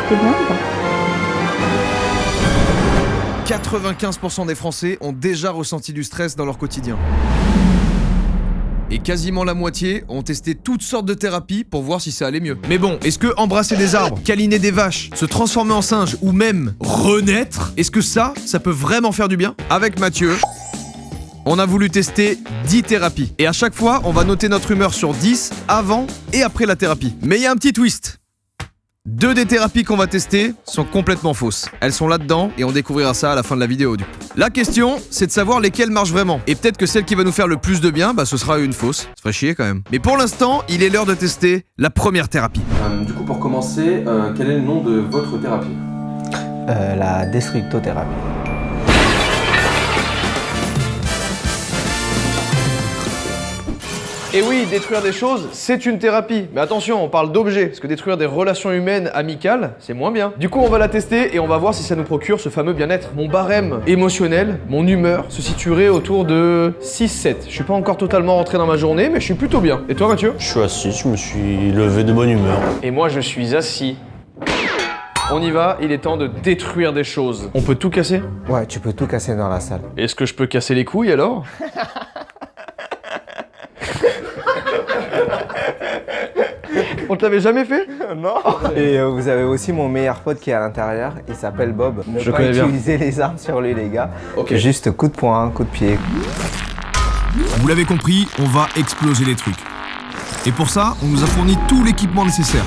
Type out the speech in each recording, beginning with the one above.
portez bien ou pas? 95% des Français ont déjà ressenti du stress dans leur quotidien. Et quasiment la moitié ont testé toutes sortes de thérapies pour voir si ça allait mieux. Mais bon, est-ce que embrasser des arbres, câliner des vaches, se transformer en singe ou même renaître, est-ce que ça peut vraiment faire du bien? Avec Mathieu, on a voulu tester 10 thérapies. Et à chaque fois, on va noter notre humeur sur 10 avant et après la thérapie. Mais il y a un petit twist. 2 des thérapies qu'on va tester sont complètement fausses. Elles sont là-dedans et on découvrira ça à la fin de la vidéo du coup. La question, c'est de savoir lesquelles marchent vraiment. Et peut-être que celle qui va nous faire le plus de bien, ce sera une fausse. Ça ferait chier quand même. Mais pour l'instant, il est l'heure de tester la première thérapie. Du coup, pour commencer, quel est le nom de votre thérapie? La destructothérapie. Et oui, détruire des choses, c'est une thérapie. Mais attention, on parle d'objets, parce que détruire des relations humaines amicales, c'est moins bien. Du coup, on va la tester et on va voir si ça nous procure ce fameux bien-être. Mon barème émotionnel, mon humeur, se situerait autour de 6-7. Je suis pas encore totalement rentré dans ma journée, mais je suis plutôt bien. Et toi, Mathieu? Je suis assis, je me suis levé de bonne humeur. Et moi, je suis assis. On y va, il est temps de détruire des choses. On peut tout casser? Ouais, tu peux tout casser dans la salle. Est-ce que je peux casser les couilles alors? On te l'avait jamais fait? Non. Et vous avez aussi mon meilleur pote qui est à l'intérieur, il s'appelle Bob. Je connais bien. Utilisez les armes sur lui les gars. Ok. Juste coup de poing, coup de pied. Vous l'avez compris, on va exploser les trucs. Et pour ça, on nous a fourni tout l'équipement nécessaire.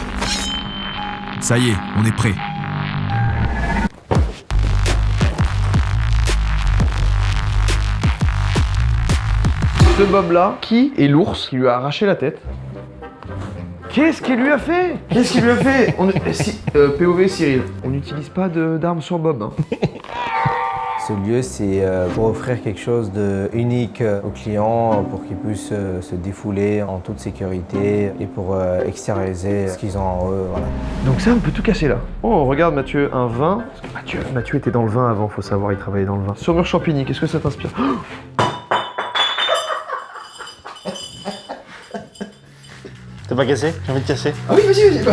Ça y est, on est prêt. Ce Bob-là, qui est l'ours qui lui a arraché la tête? Qu'est-ce qu'il lui a fait? Qu'est-ce qu'il lui a fait? POV Cyril, on n'utilise pas d'armes sur Bob. Hein. Ce lieu, c'est pour offrir quelque chose de unique aux clients, pour qu'ils puissent se défouler en toute sécurité et pour extérioriser ce qu'ils ont en eux. Voilà. Donc ça, on peut tout casser là. Oh, regarde Mathieu, un vin. Parce que Mathieu était dans le vin avant, faut savoir, il travaillait dans le vin. Saumur Champigny, qu'est-ce que ça t'inspire? T'as pas cassé? J'ai envie de casser. Ah oui, vas-y.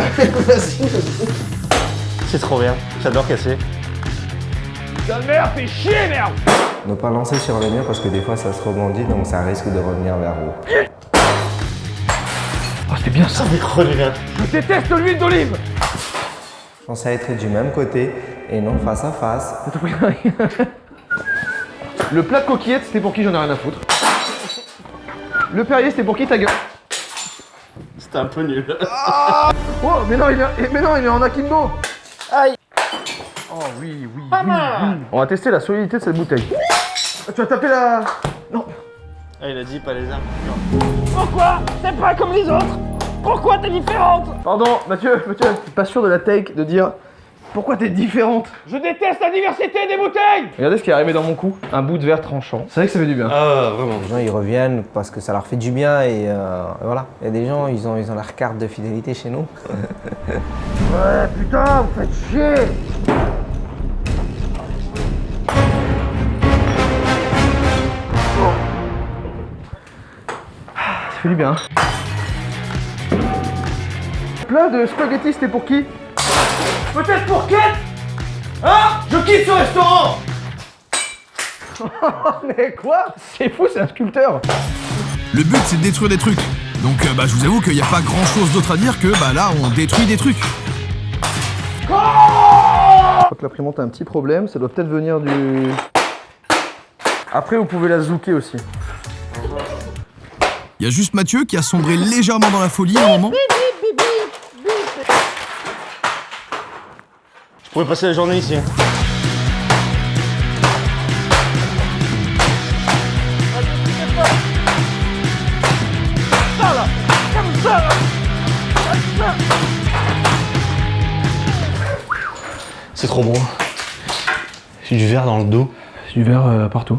C'est trop bien, j'adore casser. Ne pas lancer sur le mur parce que des fois ça se rebondit donc ça risque de revenir vers vous. Oh, c'était bien ça. Je déteste l'huile d'olive. Pensez à être du même côté et non face à face. Le plat de coquillettes, c'était pour qui? J'en ai rien à foutre. Le Perrier, c'était pour qui? Ta gueule. C'était un peu nul. Oh, mais non, il est en akimbo. Aïe. Oh oui. On va tester la solidité de cette bouteille. Tu as tapé la... Non. Ah, il a dit pas les armes. Pourquoi t'es pas comme les autres? Pourquoi t'es différente? Pardon, Mathieu, je suis pas sûr de la take de dire pourquoi t'es différente. Je déteste la diversité des bouteilles. Regardez ce qui est arrivé dans mon cou, un bout de verre tranchant. C'est vrai que ça fait du bien. Ah, vraiment. Les gens ils reviennent parce que ça leur fait du bien et voilà. Il y a des gens, ils ont leur carte de fidélité chez nous. Ouais, putain, vous faites chier. Ça fait du bien. Plat de spaghetti, c'était pour qui? Peut-être pour Kate. Hein? Je quitte ce restaurant. Mais quoi? C'est fou, c'est un sculpteur. Le but, c'est de détruire des trucs. Donc, je vous avoue qu'il n'y a pas grand-chose d'autre à dire que, là, on détruit des trucs. Je crois que l'imprimante a un petit problème, ça doit peut-être venir du... Après, vous pouvez la zouker aussi. Il y a juste Mathieu qui a sombré légèrement dans la folie à un moment. Je pourrais passer la journée ici. C'est trop bon. J'ai du verre dans le dos. Du verre partout.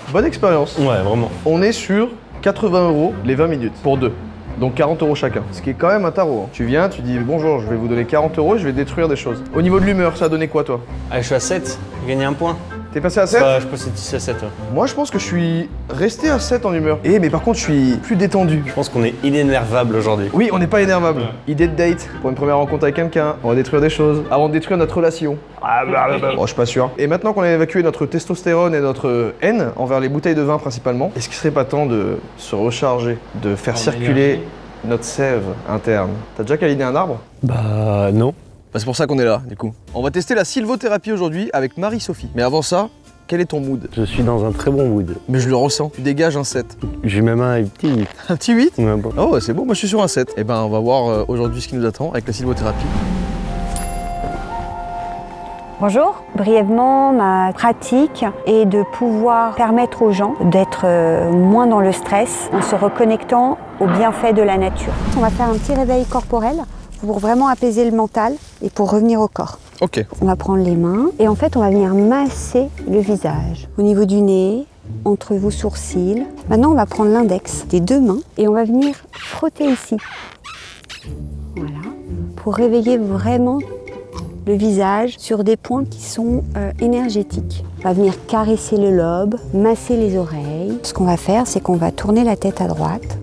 Bonne expérience. Ouais, vraiment. On est sur 80 € les 20 minutes pour deux. Donc 40 € chacun. Ce qui est quand même un tarot. Hein. Tu viens, tu dis bonjour, je vais vous donner 40 € et je vais détruire des choses. Au niveau de l'humeur, ça a donné quoi toi? Allez, je suis à 7. J'ai gagné un point. T'es passé à 7? Je passais 10 à 7. Ouais. Moi, je pense que je suis resté à 7 en humeur. Mais par contre, je suis plus détendu. Je pense qu'on est inénervable aujourd'hui. Oui, on n'est pas énervable. Idée de date pour une première rencontre avec quelqu'un. On va détruire des choses avant de détruire notre relation. Oh, je suis pas sûr. Et maintenant qu'on a évacué notre testostérone et notre haine envers les bouteilles de vin principalement, est-ce qu'il serait pas temps de se recharger, de faire circuler notre sève interne? T'as déjà câliné un arbre? Bah non. Bah, c'est pour ça qu'on est là, du coup. On va tester la sylvothérapie aujourd'hui avec Marie-Sophie. Mais avant ça, quel est ton mood? Je suis dans un très bon mood. Mais je le ressens. Tu dégages un 7. J'ai même un petit 8. Un petit 8? Ouais, bon. Oh, c'est beau, moi je suis sur un 7. Et ben, on va voir aujourd'hui ce qui nous attend avec la sylvothérapie. Bonjour, brièvement, ma pratique est de pouvoir permettre aux gens d'être moins dans le stress en se reconnectant aux bienfaits de la nature. On va faire un petit réveil corporel pour vraiment apaiser le mental et pour revenir au corps. Ok. On va prendre les mains et en fait on va venir masser le visage au niveau du nez, entre vos sourcils. Maintenant on va prendre l'index des deux mains et on va venir frotter ici. Voilà, pour réveiller vraiment le visage sur des points qui sont énergétiques. On va venir caresser le lobe, masser les oreilles. Ce qu'on va faire, c'est qu'on va tourner la tête à droite.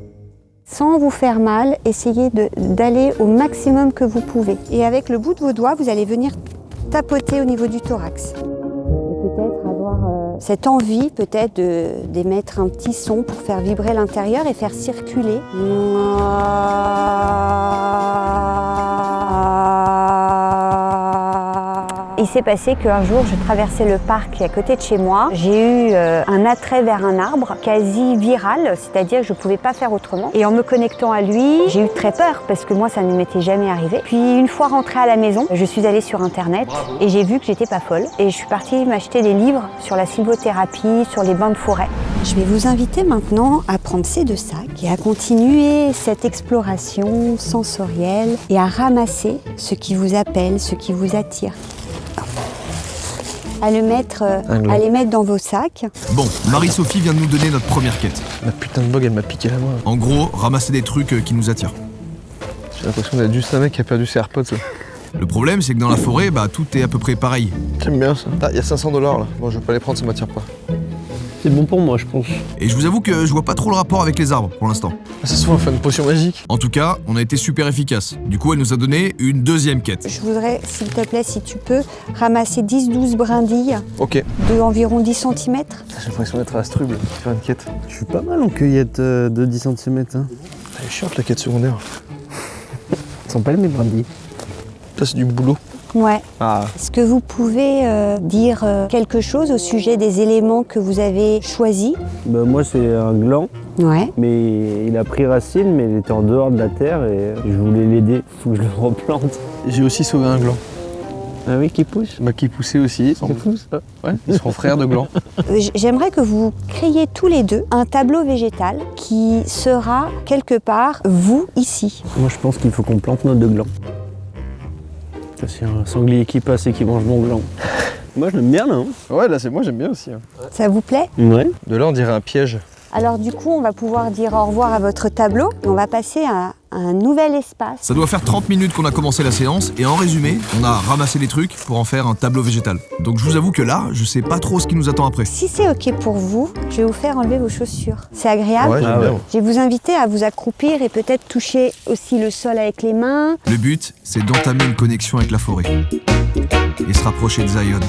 Sans vous faire mal, essayez d'aller au maximum que vous pouvez. Et avec le bout de vos doigts, vous allez venir tapoter au niveau du thorax. Et peut-être avoir cette envie peut-être d'émettre un petit son pour faire vibrer l'intérieur et faire circuler. Il s'est passé qu'un jour, je traversais le parc à côté de chez moi. J'ai eu un attrait vers un arbre quasi viral, c'est-à-dire que je ne pouvais pas faire autrement. Et en me connectant à lui, j'ai eu très peur parce que moi, ça ne m'était jamais arrivé. Puis une fois rentrée à la maison, je suis allée sur Internet et j'ai vu que j'étais pas folle. Et je suis partie m'acheter des livres sur la sylvothérapie, sur les bains de forêt. Je vais vous inviter maintenant à prendre ces deux sacs et à continuer cette exploration sensorielle et à ramasser ce qui vous appelle, ce qui vous attire. À les mettre dans vos sacs. Bon, Marie-Sophie vient de nous donner notre première quête. La putain de bug, elle m'a piqué la main. En gros, ramasser des trucs qui nous attirent. J'ai l'impression d'être juste un mec qui a perdu ses AirPods. Le problème, c'est que dans la forêt, bah tout est à peu près pareil. J'aime bien ça. Ah, il y a 500 $ là. Bon, je vais pas les prendre, ça m'attire pas. C'est bon pour moi, je pense. Et je vous avoue que je vois pas trop le rapport avec les arbres pour l'instant. Ça se voit, on fait une potion magique. En tout cas, on a été super efficace. Du coup, elle nous a donné une deuxième quête. Je voudrais, s'il te plaît, si tu peux, ramasser 10-12 brindilles Ok. de environ 10 cm. J'ai l'impression d'être à Struble, faire une quête. Je suis pas mal en cueillette de 10 cm. Hein. Elle est chiante la quête secondaire. Elles sont pas mes brindilles. Ça, c'est du boulot. Ouais. Ah. Est-ce que vous pouvez dire quelque chose au sujet des éléments que vous avez choisis? Bah, moi, c'est un gland, Ouais. mais il a pris racine, mais il était en dehors de la terre et je voulais l'aider. Faut que je le replante. J'ai aussi sauvé un gland. Ah oui, qui pousse? Bah, qui poussait aussi. C'est fou ça. Ouais, ils sont frères de gland. J'aimerais que vous créiez tous les deux un tableau végétal qui sera quelque part vous ici. Moi, je pense qu'il faut qu'on plante nos deux glands. Ça, c'est un sanglier qui passe et qui mange mon gland. Moi, je l'aime bien là. Hein. Ouais, là, c'est moi, j'aime bien aussi. Hein. Ça vous plaît? Ouais. De là, on dirait un piège. Alors du coup, on va pouvoir dire au revoir à votre tableau. On va passer à un nouvel espace. Ça doit faire 30 minutes qu'on a commencé la séance et en résumé, on a ramassé les trucs pour en faire un tableau végétal. Donc je vous avoue que là, je sais pas trop ce qui nous attend après. Si c'est ok pour vous, je vais vous faire enlever vos chaussures. C'est agréable? Ouais, j'aime bien. Je vais vous inviter à vous accroupir et peut-être toucher aussi le sol avec les mains. Le but, c'est d'entamer une connexion avec la forêt et se rapprocher de Zion.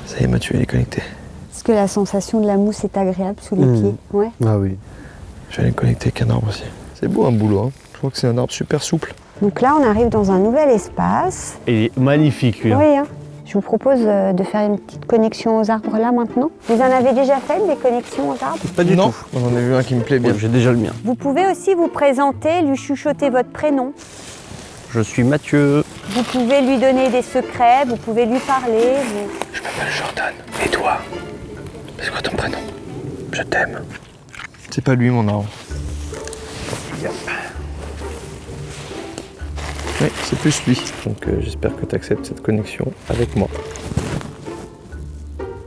Ça y est, Mathieu, il est connecté. Est-ce que la sensation de la mousse est agréable sous les pieds? Ouais. Ah oui. Je vais aller me connecter avec un arbre aussi. C'est beau un boulot, hein. Je crois que c'est un arbre super souple. Donc là, on arrive dans un nouvel espace. Il est magnifique lui. Hein. Oui, hein. Je vous propose de faire une petite connexion aux arbres là maintenant. Vous en avez déjà fait des connexions aux arbres? Pas du tout. J'en ai vu un qui me plaît bien. J'ai déjà le mien. Vous pouvez aussi vous présenter, lui chuchoter votre prénom. Je suis Mathieu. Vous pouvez lui donner des secrets, vous pouvez lui parler. Je m'appelle Jordan. Et toi? C'est quoi ton prénom? Je t'aime. C'est pas lui mon arbre. Yep. Oui, c'est plus lui. Donc j'espère que tu acceptes cette connexion avec moi.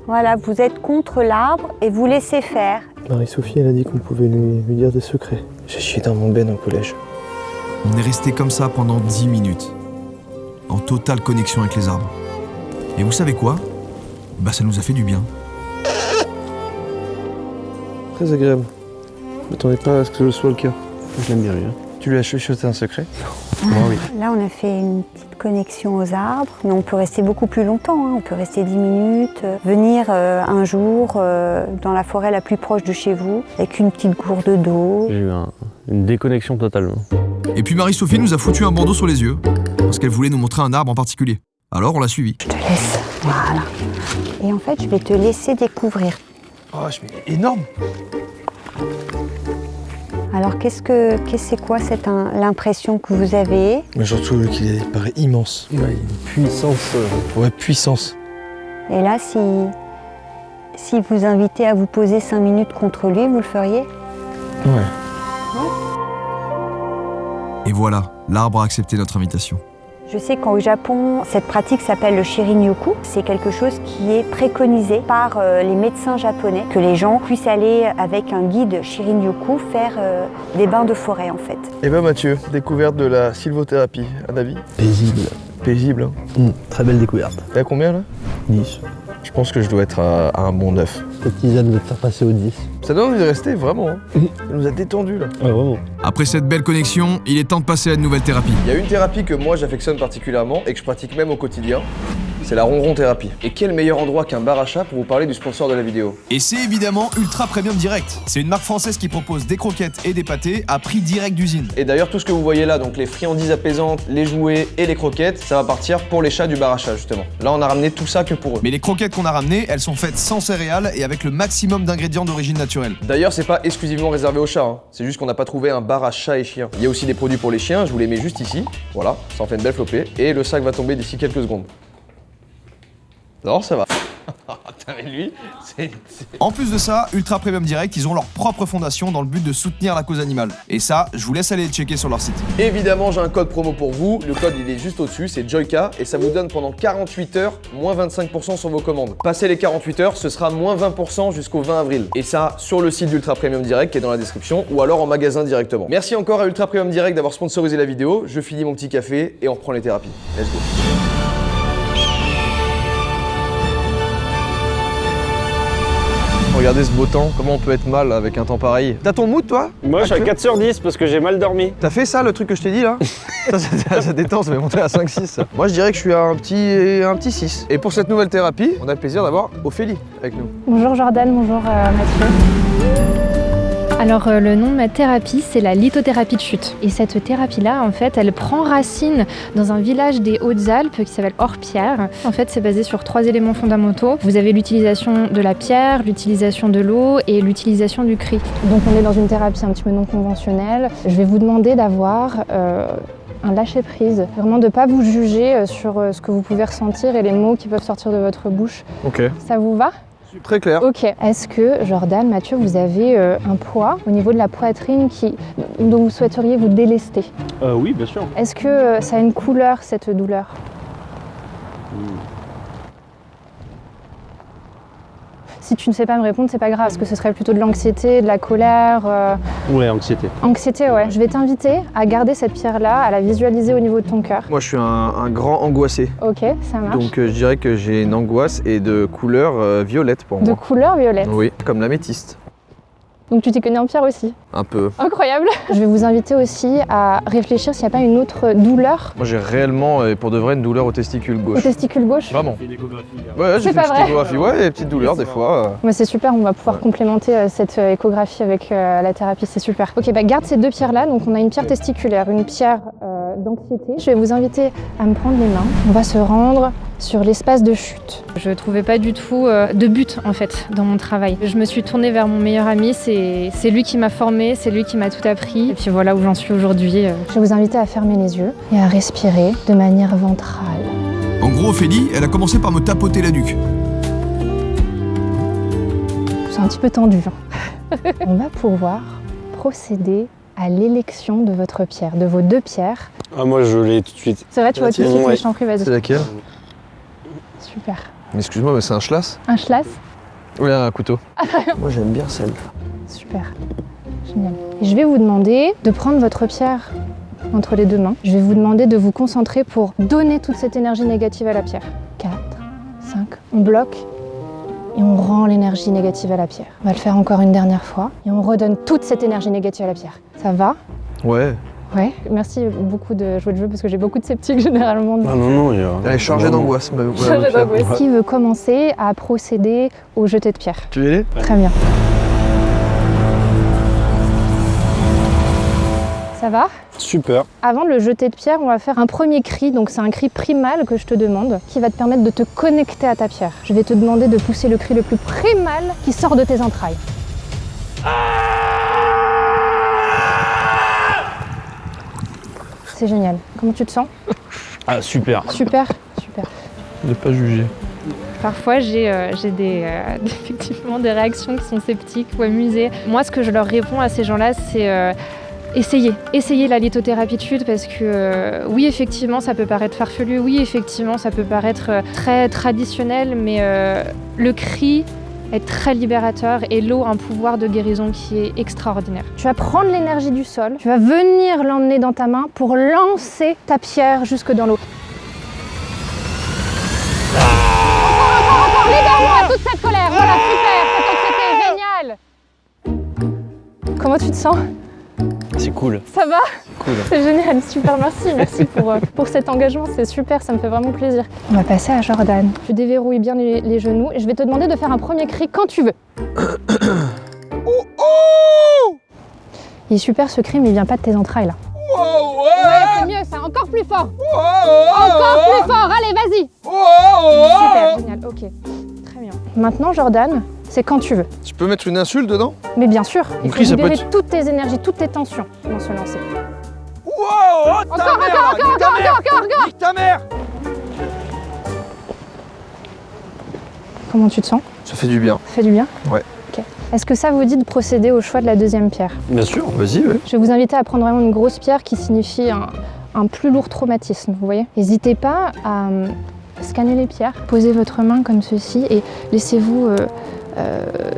Voilà, vous êtes contre l'arbre et vous laissez faire. Marie-Sophie, elle a dit qu'on pouvait lui dire des secrets. J'ai chié dans mon ben au collège. On est resté comme ça pendant 10 minutes, en totale connexion avec les arbres. Et vous savez quoi? Bah ça nous a fait du bien. Très agréable. Je m'attendais pas à ce que ce soit le cas. Je l'aime bien, lui. Hein. Tu lui as chuchoté un secret? Moi, oui. Là, on a fait une petite connexion aux arbres, mais on peut rester beaucoup plus longtemps. Hein. On peut rester 10 minutes, venir un jour dans la forêt la plus proche de chez vous, avec une petite gourde d'eau. J'ai eu une déconnexion totalement. Et puis Marie-Sophie nous a foutu un bandeau sur les yeux, parce qu'elle voulait nous montrer un arbre en particulier. Alors on l'a suivi. Je te laisse, voilà. Et en fait, je vais te laisser découvrir. Oh, énorme! Alors, c'est quoi l'impression que vous avez? Mais surtout qu'il paraît immense. Ouais, une puissance. Ouais, puissance. Et là, si vous invitez à vous poser 5 minutes contre lui, vous le feriez? Ouais. Et voilà, l'arbre a accepté notre invitation. Je sais qu'au Japon, cette pratique s'appelle le Shirin-yoku. C'est quelque chose qui est préconisé par les médecins japonais, que les gens puissent aller avec un guide Shirin-yoku faire des bains de forêt en fait. Eh ben Mathieu, découverte de la sylvothérapie, un avis? Paisible. Paisible, hein? Très belle découverte. T'es à combien là? 10. Je pense que je dois être à un bon 9. Cette tisane va te faire passer au 10. Ça donne envie de rester, vraiment. Hein. Ça nous a détendu là. Ah, vraiment. Après cette belle connexion, il est temps de passer à une nouvelle thérapie. Il y a une thérapie que moi j'affectionne particulièrement et que je pratique même au quotidien. C'est la ronron thérapie. Et quel meilleur endroit qu'un bar à chat pour vous parler du sponsor de la vidéo? Et c'est évidemment Ultra Premium Direct. C'est une marque française qui propose des croquettes et des pâtés à prix direct d'usine. Et d'ailleurs tout ce que vous voyez là, donc les friandises apaisantes, les jouets et les croquettes, ça va partir pour les chats du bar à chat justement. Là on a ramené tout ça que pour eux. Mais les croquettes qu'on a ramenées, elles sont faites sans céréales et avec le maximum d'ingrédients d'origine naturelle. D'ailleurs c'est pas exclusivement réservé aux chats, hein. C'est juste qu'on n'a pas trouvé un bar à chat et chiens. Il y a aussi des produits pour les chiens, je vous les mets juste ici. Voilà, ça en fait une belle flopée. Et le sac va tomber d'ici quelques secondes. Non, ça va. Mais lui, En plus de ça, Ultra Premium Direct, ils ont leur propre fondation dans le but de soutenir la cause animale. Et ça, je vous laisse aller checker sur leur site. Évidemment, j'ai un code promo pour vous. Le code, il est juste au-dessus, c'est Joyka. Et ça vous donne pendant 48 heures, moins 25% sur vos commandes. Passez les 48 heures, ce sera moins 20% jusqu'au 20 avril. Et ça, sur le site d'Ultra Premium Direct, qui est dans la description, ou alors en magasin directement. Merci encore à Ultra Premium Direct d'avoir sponsorisé la vidéo. Je finis mon petit café et on reprend les thérapies. Let's go. Regardez ce beau temps, comment on peut être mal avec un temps pareil. T'as ton mood toi? Moi, je suis à 4 sur 10 parce que j'ai mal dormi. T'as fait ça, le truc que je t'ai dit là? ça détend, ça va monter à 5-6. Moi je dirais que je suis à un petit 6. Et pour cette nouvelle thérapie, on a le plaisir d'avoir Ophélie avec nous. Bonjour Jordan, bonjour Mathieu. Alors le nom de ma thérapie, c'est la lithothérapie de chute. Et cette thérapie-là, en fait, elle prend racine dans un village des Hautes-Alpes qui s'appelle Orpierre. En fait, c'est basé sur 3 éléments fondamentaux. Vous avez l'utilisation de la pierre, l'utilisation de l'eau et l'utilisation du cri. Donc on est dans une thérapie un petit peu non conventionnelle. Je vais vous demander d'avoir un lâcher-prise, vraiment de ne pas vous juger sur ce que vous pouvez ressentir et les mots qui peuvent sortir de votre bouche. Ok. Ça vous va ? Très clair. Ok. Est-ce que, Jordan, Mathieu, vous avez un poids au niveau de la poitrine dont vous souhaiteriez vous délester? Oui, bien sûr. Est-ce que ça a une couleur, cette douleur? Si tu ne sais pas me répondre, c'est pas grave. Est-ce que ce serait plutôt de l'anxiété, de la colère Ouais, anxiété. Anxiété, ouais. Je vais t'inviter à garder cette pierre-là, à la visualiser au niveau de ton cœur. Moi je suis un grand angoissé. Ok, ça marche. Donc je dirais que j'ai une angoisse et de couleur violette pour moi. De couleur violette? Oui, comme l'améthyste. Donc tu t'y connais en pierre aussi? Un peu. Incroyable. Je vais vous inviter aussi à réfléchir s'il n'y a pas une autre douleur. Moi j'ai réellement, et pour de vrai, une douleur au testicule gauche. Au testicule gauche? Vraiment. Ouais, j'ai fait une petite échographie, ouais, des petites douleurs des fois. Ouais, c'est super, on va pouvoir complémenter cette échographie avec la thérapie, c'est super. Ok, bah garde ces 2 pierres-là. Donc on a une pierre testiculaire, une pierre d'anxiété. Je vais vous inviter à me prendre les mains. On va se rendre sur l'espace de chute. Je ne trouvais pas du tout de but en fait dans mon travail. Je me suis tournée vers mon meilleur ami, c'est lui qui m'a formée, c'est lui qui m'a tout appris. Et puis voilà où j'en suis aujourd'hui. Je vais vous inviter à fermer les yeux et à respirer de manière ventrale. En gros, Ophélie, elle a commencé par me tapoter la nuque. C'est un petit peu tendu. On va pouvoir procéder à l'élection de votre pierre, de vos 2 pierres. Ah, moi, je l'ai tout de suite. C'est vrai, tu vois tout de suite, mais je t'en prie, vas-y. C'est laquelle? Super. Mais excuse-moi, mais c'est un schlass? Un schlass? Oui, un couteau. Moi j'aime bien celle-là. Super. Génial. Et je vais vous demander de prendre votre pierre entre les deux mains. Je vais vous demander de vous concentrer pour donner toute cette énergie négative à la pierre. 4, 5, on bloque et on rend l'énergie négative à la pierre. On va le faire encore une dernière fois et on redonne toute cette énergie négative à la pierre. Ça va? Ouais. Ouais. Merci beaucoup de jouer le jeu parce que j'ai beaucoup de sceptiques généralement. Ah non, Elle est chargée d'angoisse. Chargée d'angoisse. Qui veut commencer à procéder au jeté de pierre? Tu veux y aller? Très bien. Ça va? Super. Avant de le jeter de pierre, on va faire un premier cri, donc c'est un cri primal que je te demande, qui va te permettre de te connecter à ta pierre. Je vais te demander de pousser le cri le plus primal qui sort de tes entrailles. C'est génial. Comment tu te sens? Ah, super. Super, super. Ne pas juger. Parfois, j'ai effectivement des réactions qui sont sceptiques ou amusées. Moi, ce que je leur réponds à ces gens-là, c'est essayez la lithothérapie de chute parce que oui, effectivement, ça peut paraître farfelu, oui, effectivement, ça peut paraître très traditionnel, mais le cri est très libérateur et l'eau a un pouvoir de guérison qui est extraordinaire. Tu vas prendre l'énergie du sol, tu vas venir l'emmener dans ta main pour lancer ta pierre jusque dans l'eau. Encore, libère-moi toute cette colère, voilà, super, cette anxiété, génial. Comment tu te sens? C'est cool. Ça va? Cool. C'est génial, super, merci pour cet engagement, c'est super, ça me fait vraiment plaisir. On va passer à Jordan. Tu déverrouilles bien les genoux et je vais te demander de faire un premier cri quand tu veux. Il est super ce cri, mais il vient pas de tes entrailles là. Ouais, c'est mieux ça, encore plus fort. Encore plus fort, allez, vas-y. Super, génial, ok, très bien. Maintenant Jordan, c'est quand tu veux. Tu peux mettre une insulte dedans? Mais bien sûr, il faut cri, ça peut libérer être- toutes tes énergies, toutes tes tensions dans ce lancer. Wow, Encore, Nique ta mère. Comment tu te sens? Ça fait du bien. Ça fait du bien? Ouais. Ok. Est-ce que ça vous dit de procéder au choix de la deuxième pierre? Bien sûr. Vas-y, ouais. Je vais vous inviter à prendre vraiment une grosse pierre qui signifie un plus lourd traumatisme, vous voyez? N'hésitez pas à scanner les pierres, posez votre main comme ceci et laissez-vous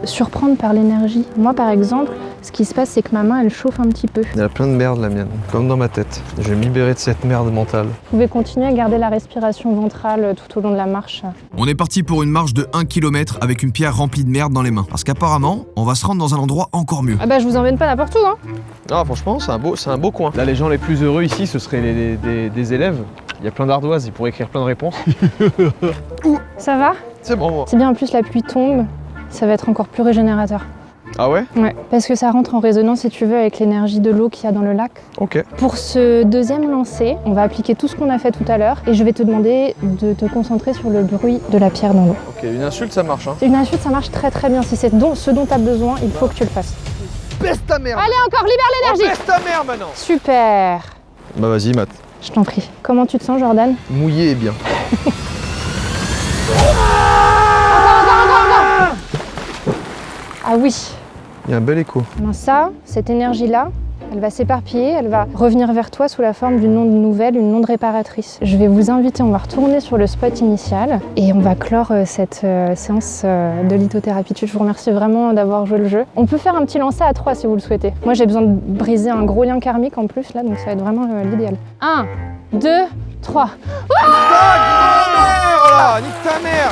surprendre par l'énergie. Moi par exemple, ce qui se passe c'est que ma main elle chauffe un petit peu. Il y a plein de merde la mienne, comme dans ma tête. Je vais me libérer de cette merde mentale. Vous pouvez continuer à garder la respiration ventrale tout au long de la marche. On est parti pour une marche de 1 km avec une pierre remplie de merde dans les mains. Parce qu'apparemment, on va se rendre dans un endroit encore mieux. Ah bah je vous emmène pas n'importe où hein. Ah franchement, c'est un beau coin. Là, les gens les plus heureux ici, ce seraient des élèves. Il y a plein d'ardoises, ils pourraient écrire plein de réponses. Ça va? C'est bon, moi. C'est bien, en plus la pluie tombe, ça va être encore plus régénérateur. Ah ouais? Ouais, parce que ça rentre en résonance si tu veux avec l'énergie de l'eau qu'il y a dans le lac. Ok. Pour ce deuxième lancer, on va appliquer tout ce qu'on a fait tout à l'heure et je vais te demander de te concentrer sur le bruit de la pierre dans l'eau. Ok, une insulte ça marche hein. Une insulte ça marche très très bien, si c'est ce dont tu as besoin, il faut que tu le fasses. Baisse ta mère. Allez encore, libère l'énergie. Baisse ta mère maintenant. Super. Bah vas-y Matt. Je t'en prie. Comment tu te sens Jordan? Mouillé et bien. Ah oui. Il y a un bel écho. Ben ça, cette énergie-là, elle va s'éparpiller, elle va revenir vers toi sous la forme d'une onde nouvelle, une onde réparatrice. Je vais vous inviter, on va retourner sur le spot initial et on va clore cette séance de lithothérapie. Je vous remercie vraiment d'avoir joué le jeu. On peut faire un petit lancer à 3 si vous le souhaitez. Moi j'ai besoin de briser un gros lien karmique en plus là, donc ça va être vraiment l'idéal. 1, 2, 3. Voilà, nique ta mère.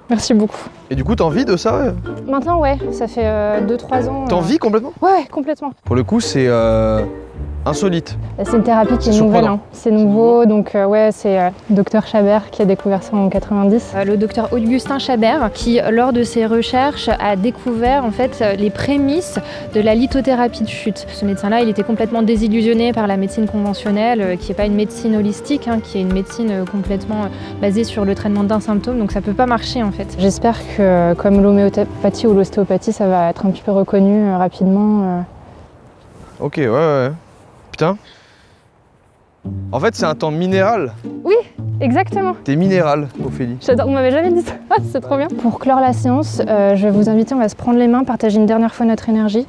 Merci beaucoup. Et du coup, t'as envie de ça? Maintenant ouais, ça fait 2-3 ans. T'en vis complètement? Ouais, complètement. Pour le coup, c'est insolite. C'est une thérapie qui est nouvelle, hein. C'est nouveau, donc ouais, c'est Dr Chabert qui a découvert ça en 90. Le docteur Augustin Chabert qui, lors de ses recherches, a découvert en fait les prémices de la lithothérapie de chute. Ce médecin-là, il était complètement désillusionné par la médecine conventionnelle, qui n'est pas une médecine holistique, hein, qui est une médecine complètement basée sur le traitement d'un symptôme, donc ça peut pas marcher en fait. J'espère que, comme l'homéopathie ou l'ostéopathie, ça va être un petit peu reconnu rapidement. Ok, ouais. Putain. En fait, c'est un temps minéral. Oui, exactement. T'es minéral, Ophélie. J'adore, on m'avait jamais dit ça, c'est trop bien. Pour clore la séance, je vais vous inviter, on va se prendre les mains, partager une dernière fois notre énergie.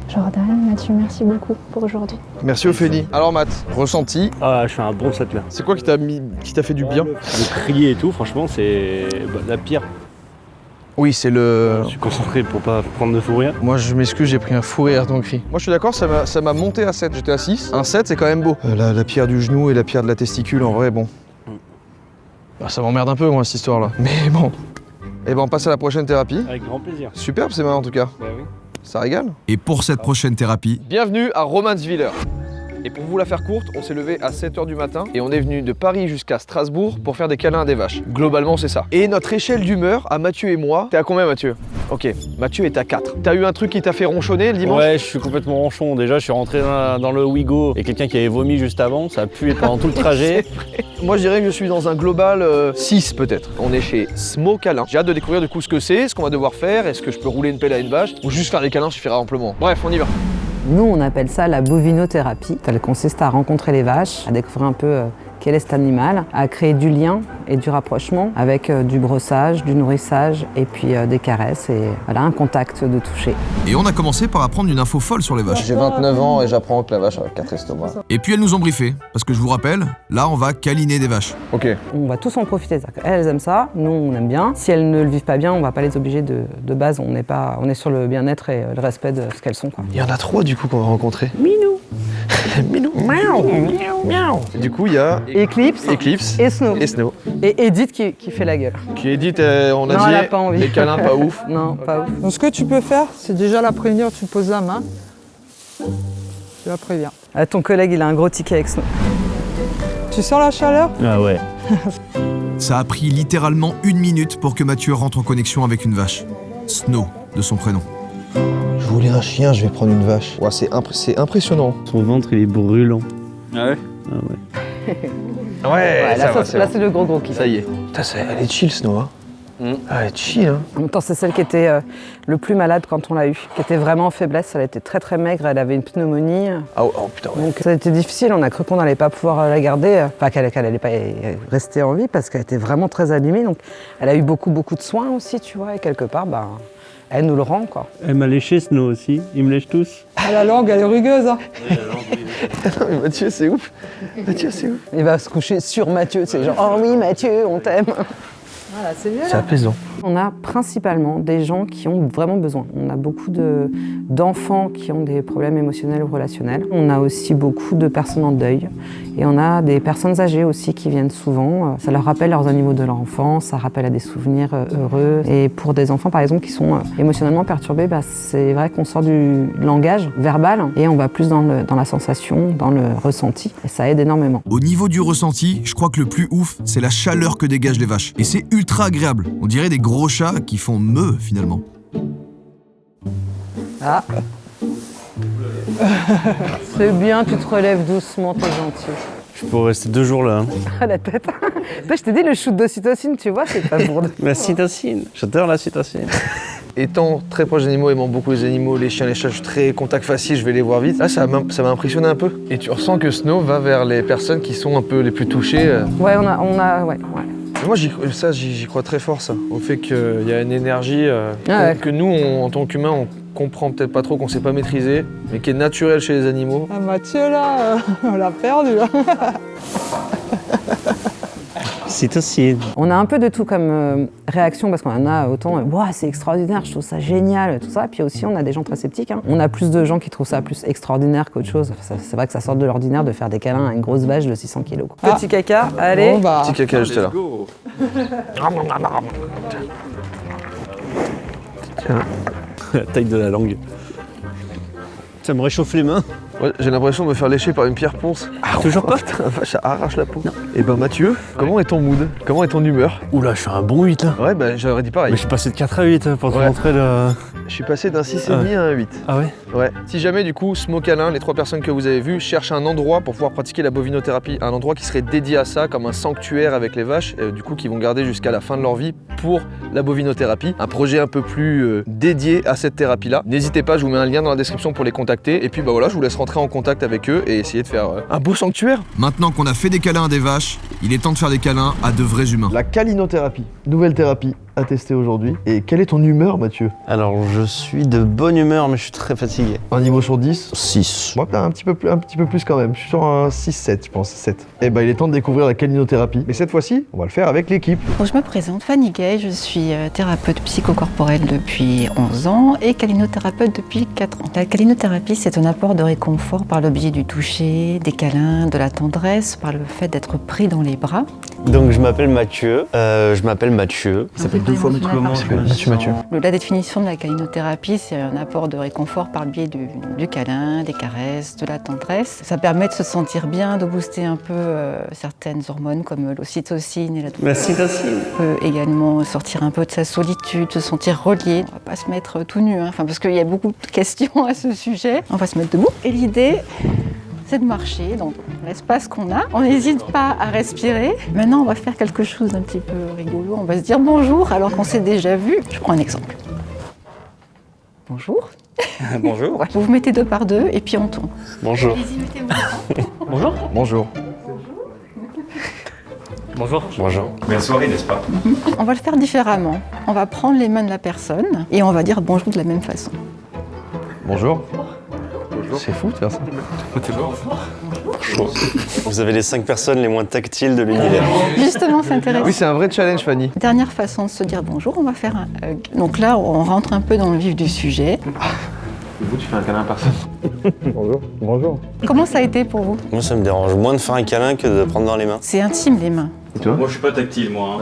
Jordan, Mathieu, merci beaucoup pour aujourd'hui. Merci Ophélie. Alors Matt, ressenti. Ah, je suis un bon settler. C'est quoi qui t'a fait du bien? Le crier et tout, franchement, c'est la pire. Oui, c'est le... Je suis concentré pour pas prendre de fou rire. Moi je m'excuse, j'ai pris un fou rire dans le cri. Moi je suis d'accord, ça m'a monté à 7, j'étais à 6. Un 7 c'est quand même beau. La pierre du genou et la pierre de la testicule en vrai, bon. Bah, ça m'emmerde un peu moi cette histoire là. Mais bon. Et ben on passe à la prochaine thérapie. Avec grand plaisir. Superbe ces mains en tout cas. Bah oui. Ça régale. Et pour cette prochaine thérapie, Bienvenue à Romanswiller. Et pour vous la faire courte, on s'est levé à 7h du matin et on est venu de Paris jusqu'à Strasbourg pour faire des câlins à des vaches. Globalement, c'est ça. Et notre échelle d'humeur à Mathieu et moi, t'es à combien Mathieu? Ok, Mathieu est à 4. T'as eu un truc qui t'a fait ronchonner le dimanche? Ouais, je suis complètement ronchon. Déjà, je suis rentré dans le Ouigo et quelqu'un qui avait vomi juste avant. Ça a pu être pendant tout le trajet. Moi je dirais que je suis dans un global 6 peut-être. On est chez Smo Câlin. J'ai hâte de découvrir du coup ce que c'est, ce qu'on va devoir faire, est-ce que je peux rouler une pelle à une vache ou juste faire des câlins suffira amplement. Bref, on y va. Nous, on appelle ça la bovinothérapie. Elle consiste à rencontrer les vaches, à découvrir un peu quel est cet animal, à créer du lien et du rapprochement avec du brossage, du nourrissage et puis des caresses et voilà, un contact de toucher. et on a commencé par apprendre une info folle sur les vaches. J'ai 29 ans et j'apprends que la vache a 4 estomacs. Et puis elles nous ont briefé, parce que je vous rappelle, là on va câliner des vaches. Ok. On va tous en profiter. Elles aiment ça, nous on aime bien. Si elles ne le vivent pas bien, on va pas les obliger de base. On est sur le bien-être et le respect de ce qu'elles sont, quoi. Il y en a 3 du coup qu'on va rencontrer. Minou, Minou. miaou, miaou. Et du coup il y a Eclipse Eclipse et Snow. et Snow. Et Edith qui fait la gueule. Qui est dit, on a Non, dit elle a pas envie. les câlins pas ouf. Non, pas ouf. Donc ce que tu peux faire, c'est déjà la prévenir, tu poses la main, tu la préviens. Ah, ton collègue, il a un gros ticket avec Snow. Tu sens la chaleur? Ah ouais. Ça a pris littéralement 1 minute pour que Mathieu rentre en connexion avec une vache. Snow, de son prénom. Je voulais un chien, je vais prendre une vache. Ouais, c'est impressionnant. Son ventre, il est brûlant. Ah ouais? Ah ouais. Ouais, là, c'est le gros kiff. Ça y est. Putain, elle est chill, Snow. Hein. Ah, elle est chill. Hein. En même temps, c'est celle qui était le plus malade quand on l'a eue, qui était vraiment en faiblesse. Elle était très très maigre, elle avait une pneumonie. Ah, oh putain, ouais. Donc ça a été difficile, on a cru qu'on n'allait pas pouvoir la garder, enfin qu'elle n'allait pas rester en vie parce qu'elle était vraiment très abîmée. Donc elle a eu beaucoup de soins aussi, tu vois, et quelque part, elle nous le rend, quoi. Elle m'a léché Snow aussi. Ils me lèchent tous. Ah, la langue, elle est rugueuse, hein. Non, mais Mathieu, c'est ouf. Mathieu, c'est ouf. Il va se coucher sur Mathieu, c'est genre « Oh oui, Mathieu, on t'aime !» Voilà, c'est bien. C'est apaisant. On a principalement des gens qui ont vraiment besoin. On a beaucoup d'enfants qui ont des problèmes émotionnels ou relationnels. On a aussi beaucoup de personnes en deuil. Et on a des personnes âgées aussi qui viennent souvent. Ça leur rappelle leurs animaux de leur enfance, ça rappelle à des souvenirs heureux. Et pour des enfants, par exemple, qui sont émotionnellement perturbés, c'est vrai qu'on sort du langage verbal et on va plus dans la sensation, dans le ressenti. Et ça aide énormément. Au niveau du ressenti, je crois que le plus ouf, c'est la chaleur que dégagent les vaches. Et c'est ultra agréable. On dirait des gros chats qui font meuh finalement. Ah. C'est bien, tu te relèves doucement, t'es gentil. Je pourrais rester 2 jours là. Ah, la tête. Je t'ai dit, le shoot d'ocytocine, tu vois, c'est pas pour... La cytocine. J'adore la cytocine. Étant très proche des animaux, aimant beaucoup les animaux, les chiens, les chats, je suis très contact facile, je vais les voir vite. Là, ça m'a impressionné un peu. Et tu ressens que Snow va vers les personnes qui sont un peu les plus touchées. Ouais, ouais. Moi, j'y crois très fort, ça. Au fait qu'il y a une énergie que nous, en tant qu'humains, on comprend peut-être pas trop, qu'on sait pas maîtriser, mais qui est naturelle chez les animaux. Ah, Mathieu, là, on l'a perdu, là. Cytocine. On a un peu de tout comme réaction parce qu'on en a autant c'est extraordinaire, je trouve ça génial, tout ça. Puis aussi, on a des gens très sceptiques. Hein. On a plus de gens qui trouvent ça plus extraordinaire qu'autre chose. C'est vrai que ça sort de l'ordinaire de faire des câlins à une grosse vache de 600 kilos. Quoi. Petit caca, allez. Bon, Petit caca juste là. La taille de la langue. Ça me réchauffe les mains. Ouais, j'ai l'impression de me faire lécher par une pierre ponce. Toujours pas. Putain, la vache, ça arrache la peau. Et Mathieu, comment est ton mood? Comment est ton humeur? Oula, je suis un bon 8 là. Ouais, j'aurais dit pareil. Mais je suis passé de 4 à 8 pour te montrer le... Je suis passé d'un 6,5 à un 8. Ah ouais? Ouais. Si jamais du coup, Smo Câlin, les 3 personnes que vous avez vues, cherchent un endroit pour pouvoir pratiquer la bovinothérapie, un endroit qui serait dédié à ça, comme un sanctuaire avec les vaches, du coup qui vont garder jusqu'à la fin de leur vie pour la bovinothérapie, un projet un peu plus dédié à cette thérapie-là. N'hésitez pas, je vous mets un lien dans la description pour les contacter. Et puis voilà, je vous laisse rentrer en contact avec eux et essayer de faire un beau sanctuaire. Maintenant qu'on a fait des câlins à des vaches, il est temps de faire des câlins à de vrais humains. La câlinothérapie, nouvelle thérapie à tester aujourd'hui. Et quelle est ton humeur, Mathieu? Alors, je suis de bonne humeur, mais je suis très fatigué. Un niveau sur 10? 6. Moi, un petit peu plus quand même. Je suis sur un 6-7, je pense. 7. Et ben, il est temps de découvrir la calinothérapie. Mais cette fois-ci, on va le faire avec l'équipe. Bon, je me présente, Fanny Gay, je suis thérapeute psychocorporelle depuis 11 ans et calinothérapeute depuis 4 ans. La calinothérapie, c'est un apport de réconfort par le biais du toucher, des câlins, de la tendresse, par le fait d'être pris dans les bras. Donc, je m'appelle Mathieu. Ça fait 2 fois Mathieu. Mathieu. La définition de la calinothérapie, c'est un apport de réconfort par le biais du câlin, des caresses, de la tendresse. Ça permet de se sentir bien, de booster un peu certaines hormones comme l'ocytocine et la L'ocytocine. On peut également sortir un peu de sa solitude, se sentir relié. On va pas se mettre tout nu, hein, parce qu'il y a beaucoup de questions à ce sujet. On va se mettre debout. Et l'idée, c'est de marcher dans l'espace qu'on a. On n'hésite pas à respirer. Maintenant, on va faire quelque chose d'un petit peu rigolo. On va se dire bonjour alors qu'on s'est déjà vu. Je prends un exemple. Bonjour. Bonjour. Vous vous mettez 2 par 2 et puis on tourne. Bonjour. Bonjour. Bonjour. Bonjour. Bonjour. Belle soirée, n'est-ce pas? On va le faire différemment. On va prendre les mains de la personne et on va dire bonjour de la même façon. Bonjour. C'est fou de faire ça. Vous avez les 5 personnes les moins tactiles de l'univers. Justement, c'est intéressant. Oui, c'est un vrai challenge, Fanny. Dernière façon de se dire bonjour, on va faire un hug. Donc là, on rentre un peu dans le vif du sujet. Et vous, tu fais un câlin à personne? Bonjour. Bonjour. Comment ça a été pour vous? Moi, ça me dérange moins de faire un câlin que de prendre dans les mains. C'est intime, les mains. Et toi? Moi, je suis pas tactile, moi.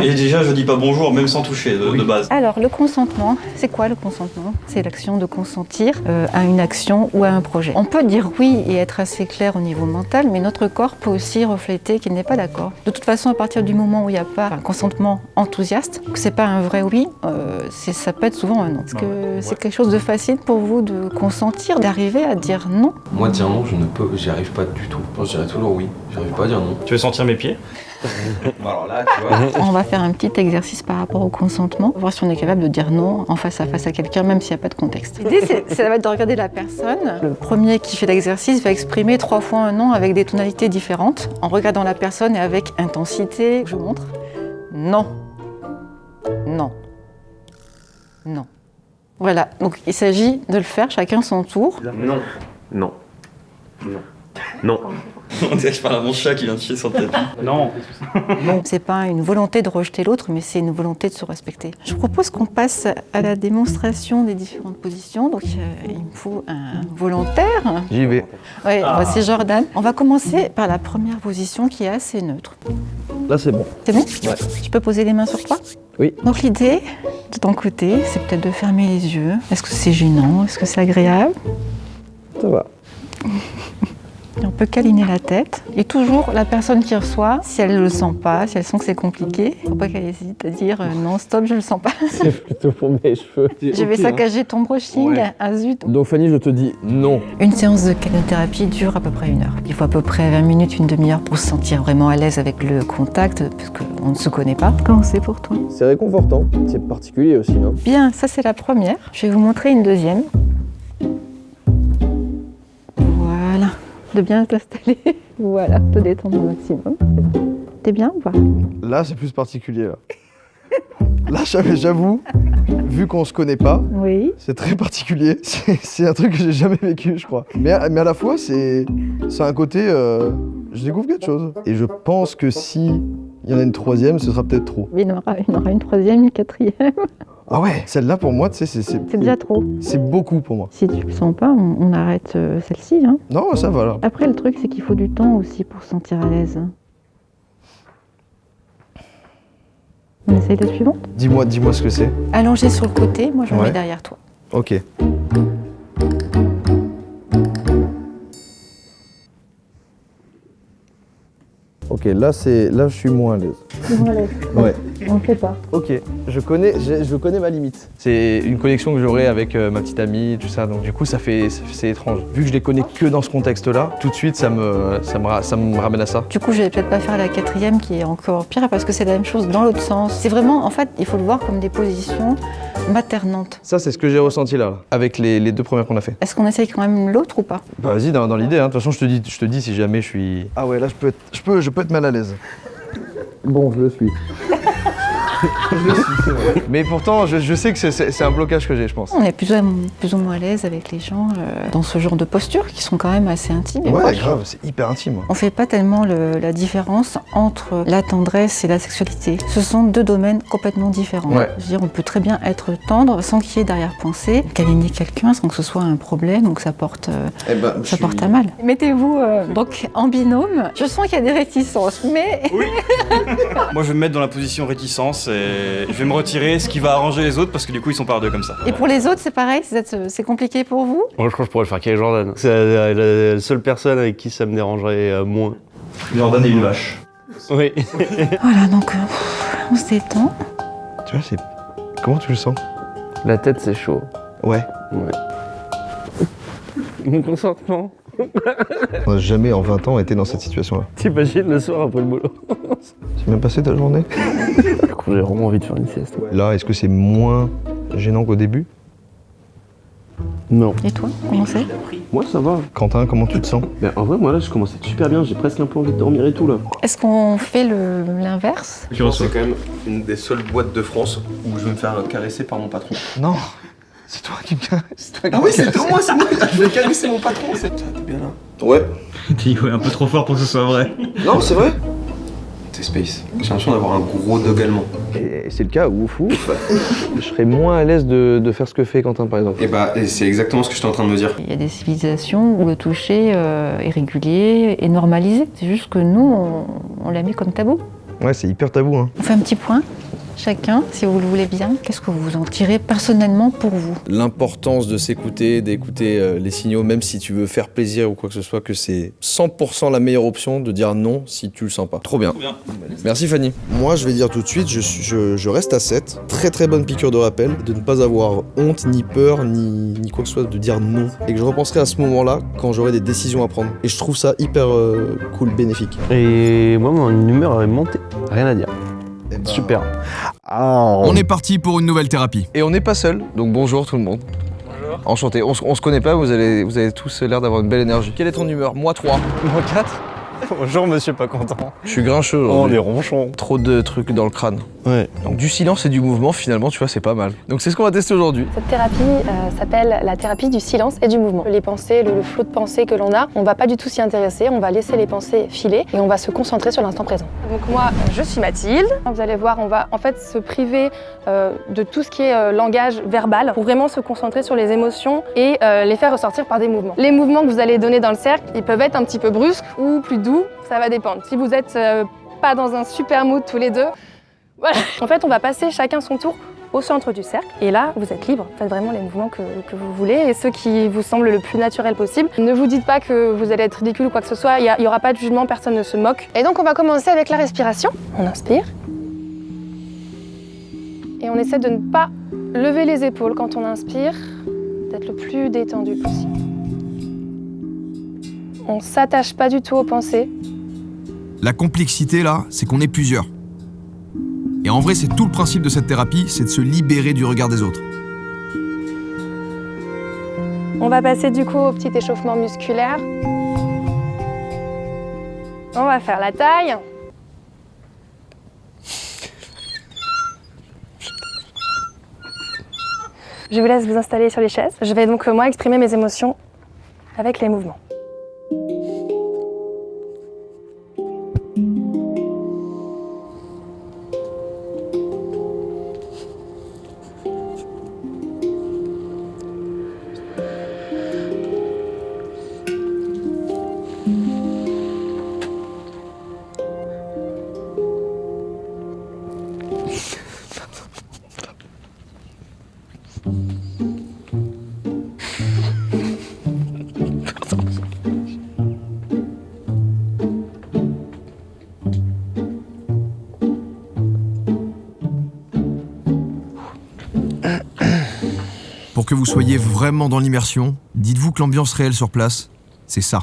Et déjà, je dis pas bonjour, même sans toucher, de base. Alors, le consentement, c'est quoi le consentement? C'est l'action de consentir à une action ou à un projet. On peut dire oui et être assez clair au niveau mental, mais notre corps peut aussi refléter qu'il n'est pas d'accord. De toute façon, à partir du moment où il n'y a pas un consentement enthousiaste, que c'est pas un vrai oui, ça peut être souvent un non. Est-ce que c'est quelque chose de facile pour vous de consentir, d'arriver à dire non? Moi, dire non, j'y arrive pas du tout. Je dirais toujours oui. J'arrive pas à dire non. Tu veux sentir mes pieds? Bon, alors là, tu vois. On va faire un petit exercice par rapport au consentement, voir si on est capable de dire non en face à quelqu'un, même s'il n'y a pas de contexte. L'idée, ça va être de regarder la personne. Le premier qui fait l'exercice va exprimer 3 fois un non avec des tonalités différentes, en regardant la personne et avec intensité. Je vous montre. Non. Non. Non. Voilà, donc il s'agit de le faire chacun son tour. Non. Non. Non. Non. On dirait que je parle à mon chat qui vient de chier sur le tapis. Non. C'est pas une volonté de rejeter l'autre, mais c'est une volonté de se respecter. Je propose qu'on passe à la démonstration des différentes positions. Donc il me faut un volontaire. J'y vais. Oui, voici Jordan. On va commencer par la première position qui est assez neutre. Là, c'est bon. C'est bon? Ouais. Je peux poser les mains sur toi? Oui. Donc l'idée, de ton côté, c'est peut-être de fermer les yeux. Est-ce que c'est gênant? Est-ce que c'est agréable? Ça va. Et on peut câliner la tête. Et toujours la personne qui reçoit, si elle ne le sent pas, si elle sent que c'est compliqué, il ne faut pas qu'elle hésite à dire non, stop, je ne le sens pas. C'est plutôt pour mes cheveux. Je vais saccager ton brushing. Ouais. Ah zut. Donc Fanny, je te dis non. Une séance de calinothérapie dure à peu près 1 heure. Il faut à peu près 20 minutes, une demi-heure pour se sentir vraiment à l'aise avec le contact, puisqu'on ne se connaît pas. Comment c'est pour toi? C'est réconfortant. C'est particulier aussi, hein. Bien, ça c'est la première. Je vais vous montrer une deuxième. Voilà. De bien t'installer. Voilà, te détendre au maximum. T'es bien ou pas? Là, c'est plus particulier, là. Là, j'avoue, vu qu'on se connaît pas, oui. C'est très particulier. C'est un truc que j'ai jamais vécu, je crois. Mais à la fois, c'est un côté... je découvre quelque chose. Et je pense que si il y en a une troisième, ce sera peut-être trop. Il y en aura une troisième, une quatrième. Ah ouais, celle-là, pour moi, tu sais, c'est déjà trop. C'est beaucoup pour moi. Si tu le sens pas, on arrête celle-ci. Hein. Non, ça va, là. Après, le truc, c'est qu'il faut du temps aussi pour se sentir à l'aise. On essaye la suivante? Dis-moi ce que c'est. Allongé sur le côté, moi je me mets derrière toi. Ok. Ok, là je suis moins à l'aise. Moins à l'aise. Ouais. On ne fait pas. Ok, je connais ma limite. C'est une connexion que j'aurai avec ma petite amie, tout ça, donc du coup c'est étrange. Vu que je les connais que dans ce contexte-là, tout de suite ça me ramène à ça. Du coup, je vais peut-être pas faire la quatrième qui est encore pire parce que c'est la même chose dans l'autre sens. C'est vraiment, en fait, il faut le voir comme des positions maternantes. Ça, c'est ce que j'ai ressenti là, avec les 2 premières qu'on a fait. Est-ce qu'on essaye quand même l'autre ou pas? Bah vas-y, dans l'idée, hein. De toute façon, je te dis si jamais je suis... Ah ouais, là je peux être mal à l'aise. Bon, je le suis. Mais pourtant, je sais que c'est un blocage que j'ai, je pense. On est plus ou moins à l'aise avec les gens dans ce genre de postures qui sont quand même assez intimes. et Ouais, proches. grave, c'est hyper intime. On fait pas tellement la différence entre la tendresse et la sexualité. Ce sont deux domaines complètement différents. Ouais. Je veux dire, on peut très bien être tendre sans qu'il y ait d'arrière-pensée, câliner quelqu'un sans que ce soit un problème, donc ça porte à mal. Mettez-vous donc en binôme. Je sens qu'il y a des réticences, mais... Oui. Moi, je vais me mettre dans la position réticence et je vais me retirer, ce qui va arranger les autres parce que du coup, ils sont par deux comme ça. Et pour les autres, c'est pareil, c'est compliqué pour vous? Moi, je crois que je pourrais le faire qu'avec Jordan. C'est la seule personne avec qui ça me dérangerait moins. Jordan est une vache. Oui. Voilà, donc on se détend. Tu vois, comment tu le sens? La tête, c'est chaud. Ouais. Mon consentement. On n'a jamais en 20 ans été dans cette situation-là. T'imagines le soir après le boulot? C'est bien passé ta journée? J'ai vraiment envie de faire une sieste. Là, est-ce que c'est moins gênant qu'au début? Non. Et toi, comment c'est? Moi, ça va. Quentin, comment tu te sens? Ben, en vrai, moi, là, je commence à être super bien. J'ai presque un peu envie de dormir et tout, là. Est-ce qu'on fait l'inverse? Je pense que c'est quand même une des seules boîtes de France où je vais me faire caresser par mon patron. Non, c'est toi qui me caresses. Ah oui, c'est moi, c'est moi. Je vais caresser mon patron. T'es bien là? Ouais. T'es un peu trop fort pour que ce soit vrai. Non, c'est vrai. T'es space. J'ai l'impression d'avoir un gros dog allemand. Et c'est le cas où, fou, je serais moins à l'aise de faire ce que fait Quentin, par exemple. Et c'est exactement ce que j'étais en train de me dire. Il y a des civilisations où le toucher est régulier et normalisé. C'est juste que nous, on l'a mis comme tabou. Ouais, c'est hyper tabou, hein. On fait un petit point, chacun, si vous le voulez bien. Qu'est-ce que vous en tirez personnellement pour vous? L'importance de s'écouter, d'écouter les signaux, même si tu veux faire plaisir ou quoi que ce soit, que c'est 100% la meilleure option de dire non si tu le sens pas. Trop bien. Merci Fanny. Moi, je vais dire tout de suite, je reste à 7. Très très bonne piqûre de rappel, de ne pas avoir honte, ni peur, ni quoi que ce soit, de dire non. Et que je repenserai à ce moment-là quand j'aurai des décisions à prendre. Et je trouve ça hyper cool, bénéfique. Et moi, mon humeur est montée. Rien à dire. Super. On est parti pour une nouvelle thérapie. Et on n'est pas seul, donc bonjour tout le monde. Bonjour. Enchanté. On se connaît pas, vous avez tous l'air d'avoir une belle énergie. Quelle est ton humeur? Moi 3. Moi 4. Bonjour monsieur pas content. Je suis grincheux Oh, aujourd'hui. les ronchons. Trop de trucs dans le crâne. Ouais. Donc du silence et du mouvement, finalement, tu vois, c'est pas mal. Donc c'est ce qu'on va tester aujourd'hui. Cette thérapie s'appelle la thérapie du silence et du mouvement. Les pensées, le flot de pensées que l'on a, on va pas du tout s'y intéresser, on va laisser les pensées filer et on va se concentrer sur l'instant présent. Donc moi, je suis Mathilde. Vous allez voir, on va en fait se priver de tout ce qui est langage verbal pour vraiment se concentrer sur les émotions et les faire ressortir par des mouvements. Les mouvements que vous allez donner dans le cercle, ils peuvent être un petit peu brusques ou plus doux, ça va dépendre. Si vous êtes pas dans un super mood tous les deux, voilà. En fait, on va passer chacun son tour au centre du cercle. Et là, vous êtes libre. Faites vraiment les mouvements que vous voulez et ceux qui vous semblent le plus naturel possible. Ne vous dites pas que vous allez être ridicule ou quoi que ce soit. Il n'y aura pas de jugement, personne ne se moque. Et donc, on va commencer avec la respiration. On inspire. Et on essaie de ne pas lever les épaules quand on inspire, d'être le plus détendu possible. On ne s'attache pas du tout aux pensées. La complexité là, c'est qu'on est plusieurs. Et en vrai, c'est tout le principe de cette thérapie, c'est de se libérer du regard des autres. On va passer du coup au petit échauffement musculaire. On va faire la taille. Je vous laisse vous installer sur les chaises. Je vais donc moi exprimer mes émotions avec les mouvements. Pour que vous soyez vraiment dans l'immersion, dites-vous que l'ambiance réelle sur place, c'est ça.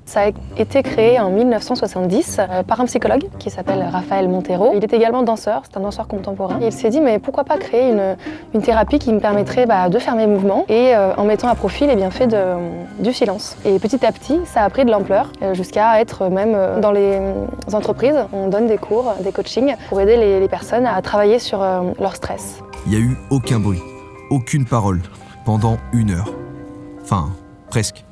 Ça a été créé en 1970 par un psychologue qui s'appelle Raphaël Montero. Il est également danseur, c'est un danseur contemporain. Et il s'est dit mais pourquoi pas créer une thérapie qui me permettrait de faire mes mouvements et en mettant à profit les bienfaits du silence. Et petit à petit, ça a pris de l'ampleur jusqu'à être même dans les entreprises. On donne des cours, des coachings pour aider les personnes à travailler sur leur stress. Il n'y a eu aucun bruit, aucune parole, pendant 1 heure. Enfin, presque.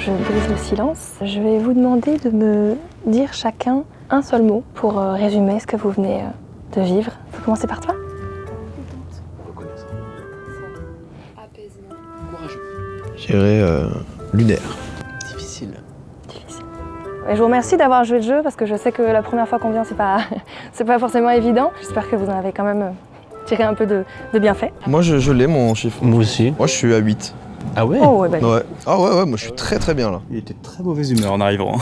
Je brise le silence. Je vais vous demander de me dire chacun un seul mot pour résumer ce que vous venez de vivre. Faut commencer par toi. Je dirais lunaire. Difficile. Et je vous remercie d'avoir joué le jeu parce que je sais que la première fois qu'on vient, c'est pas forcément évident. J'espère que vous en avez quand même tiré un peu de bienfait. Moi, je l'ai mon chiffre. Moi aussi. Moi, je suis à 8. Ah ouais? Oh, ouais, Ouais. Ah ouais, moi je suis très bien là. Il était de très mauvaise humeur en arrivant.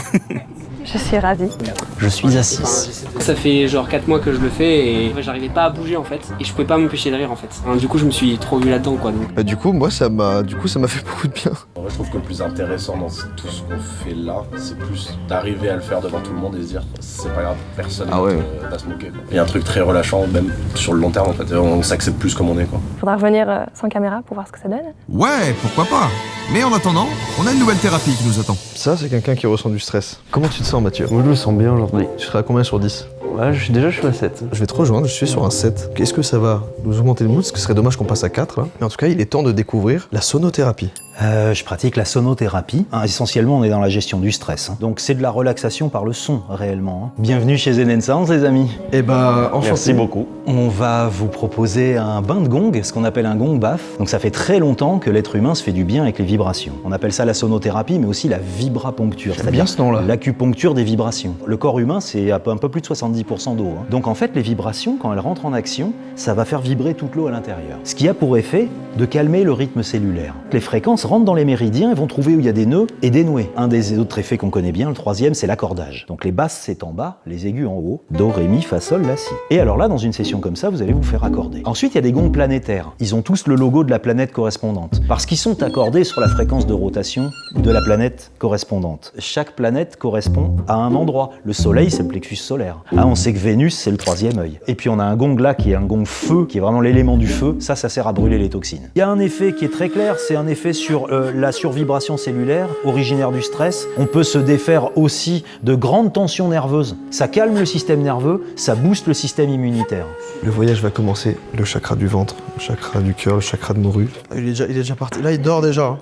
Je suis ravie. Je suis à 6. Ça fait genre 4 mois que je le fais et j'arrivais pas à bouger en fait. Et je pouvais pas m'empêcher de rire en fait. Hein, du coup je me suis trop vu là-dedans quoi. Donc. Bah du coup moi ça m'a fait beaucoup de bien. En vrai je trouve que le plus intéressant dans tout ce qu'on fait là, c'est plus d'arriver à le faire devant tout le monde et se dire c'est pas grave, personne va se moquer. Il y a un truc très relâchant même sur le long terme en fait. On s'accepte plus comme on est quoi. Faudra revenir sans caméra pour voir ce que ça donne. Ouais, pourquoi pas. Mais en attendant, on a une nouvelle thérapie qui nous attend. Ça c'est quelqu'un qui ressent du stress. Comment tu te sens Mathieu? Moi je me sens bien aujourd'hui. Tu serais à combien sur 10? Ouais, je suis à 7. Je vais te rejoindre, je suis sur un 7. Est-ce que ça va nous augmenter le mood? Parce que ce serait dommage qu'on passe à 4 là. Mais en tout cas, il est temps de découvrir la sonothérapie. Je pratique la sonothérapie. Essentiellement, on est dans la gestion du stress. Donc c'est de la relaxation par le son, réellement. Bienvenue chez Zen & Sounds, les amis. Eh ben, enchanté. Merci beaucoup. On va vous proposer un bain de gong, ce qu'on appelle un gong bath. Donc ça fait très longtemps que l'être humain se fait du bien avec les vibrations. On appelle ça la sonothérapie, mais aussi la vibraponcture. J'aime bien ce nom-là. L'acupuncture des vibrations. Le corps humain, c'est un peu plus de 70% d'eau. Donc en fait, les vibrations, quand elles rentrent en action, ça va faire vibrer toute l'eau à l'intérieur. Ce qui a pour effet de calmer le rythme cellulaire. Les fréquences rentrent dans les méridiens et vont trouver où il y a des nœuds et des noués. Un des autres effets qu'on connaît bien, le troisième, c'est l'accordage. Donc les basses, c'est en bas, les aigus en haut. Do, ré, mi, fa, sol, la, si. Et alors là, dans une session comme ça, vous allez vous faire accorder. Ensuite, il y a des gongs planétaires. Ils ont tous le logo de la planète correspondante. Parce qu'ils sont accordés sur la fréquence de rotation de la planète correspondante. Chaque planète correspond à un endroit. Le soleil, c'est le plexus solaire. On sait que Vénus, c'est le troisième œil. Et puis on a un gong là qui est un gong feu, qui est vraiment l'élément du feu. Ça sert à brûler les toxines. Il y a un effet qui est très clair, c'est un effet sur la survibration cellulaire, originaire du stress. On peut se défaire aussi de grandes tensions nerveuses. Ça calme le système nerveux, ça booste le système immunitaire. Le voyage va commencer. Le chakra du ventre, le chakra du cœur, le chakra de morue. Il est déjà parti. Là, il dort déjà.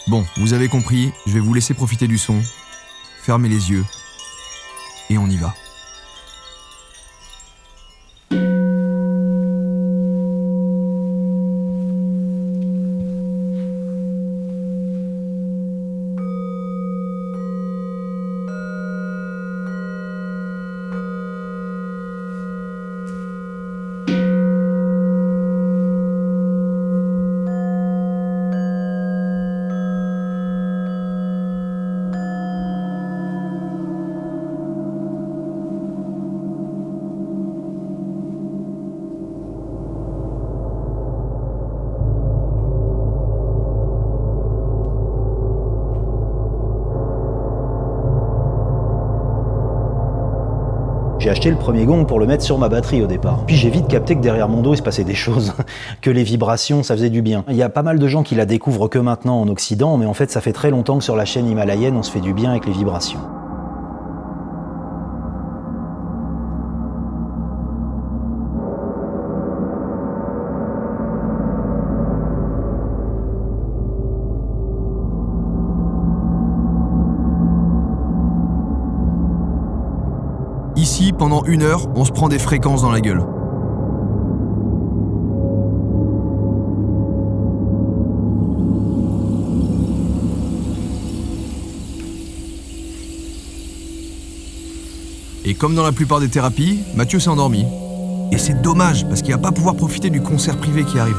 Bon, vous avez compris, je vais vous laisser profiter du son. Fermez les yeux. Et on y va. J'ai acheté le premier gong pour le mettre sur ma batterie au départ. Puis j'ai vite capté que derrière mon dos il se passait des choses, que les vibrations ça faisait du bien. Il y a pas mal de gens qui la découvrent que maintenant en Occident, mais en fait ça fait très longtemps que sur la chaîne himalayenne on se fait du bien avec les vibrations. Ici, pendant 1 heure, on se prend des fréquences dans la gueule. Et comme dans la plupart des thérapies, Mathieu s'est endormi. Et c'est dommage, parce qu'il va pas pouvoir profiter du concert privé qui arrive.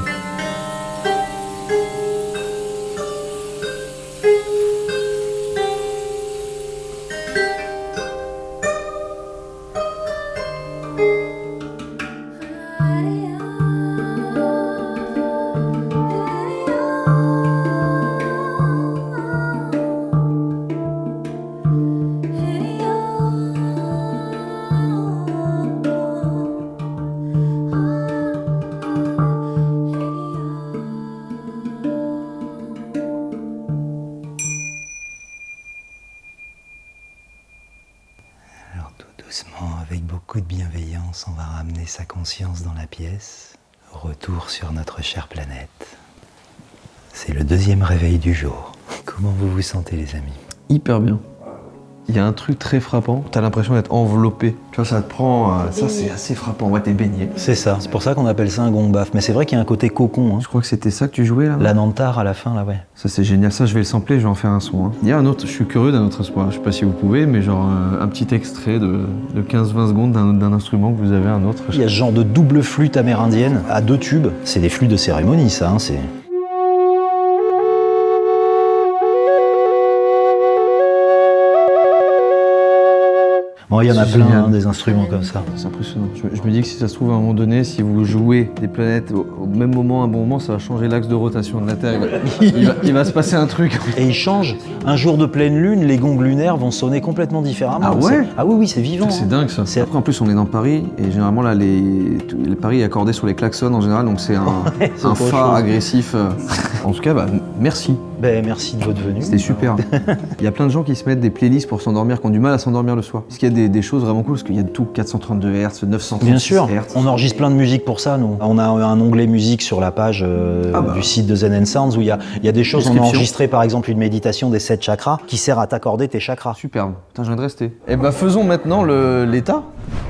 Doucement, avec beaucoup de bienveillance, on va ramener sa conscience dans la pièce. Retour sur notre chère planète. C'est le 2e réveil du jour. Comment vous vous sentez, les amis? Hyper bien. Il y a un truc très frappant, t'as l'impression d'être enveloppé. Tu vois, ça te prend... ça, c'est assez frappant. Ouais, t'es baigné. C'est ça. C'est pour ça qu'on appelle ça un gong baf. Mais c'est vrai qu'il y a un côté cocon. Hein. Je crois que c'était ça que tu jouais, là. La Nantar à la fin, là, ouais. Ça, c'est génial. Ça, je vais le sampler, je vais en faire un son. Hein. Il y a un autre... Je suis curieux d'un autre espoir. Je sais pas si vous pouvez, mais genre un petit extrait de 15-20 secondes d'un instrument que vous avez, un autre. Il y a ce genre de double flûte amérindienne à 2 tubes. C'est des flûtes de cérémonie, ça. Hein, c'est... Bon, il y en a plein, hein, des instruments comme ça. C'est impressionnant. Je me dis que si ça se trouve, à un moment donné, si vous jouez des planètes au même moment, à un bon moment, ça va changer l'axe de rotation de la Terre. Il va se passer un truc. Et il change. Un jour de pleine lune, les gongs lunaires vont sonner complètement différemment. Ah ouais? Ah oui, c'est vivant. C'est dingue ça. Après, en plus, on est dans Paris, et généralement, là, Paris est accordé sur les klaxons en général, donc c'est un phare agressif. En tout cas, merci. Ben, merci de votre venue. C'était super. Il y a plein de gens qui se mettent des playlists pour s'endormir, qui ont du mal à s'endormir le soir. Parce qu'il y a des choses vraiment cool, parce qu'il y a de tout, 432 Hz, 936 Bien sûr, Hz. on enregistre plein de musique pour ça, nous. On a un onglet musique sur la page du site de Zen & Sounds où il y a des choses. On a enregistré par exemple une méditation des 7 chakras qui sert à t'accorder tes chakras. Superbe. Putain, je viens de rester. Et bah faisons maintenant l'état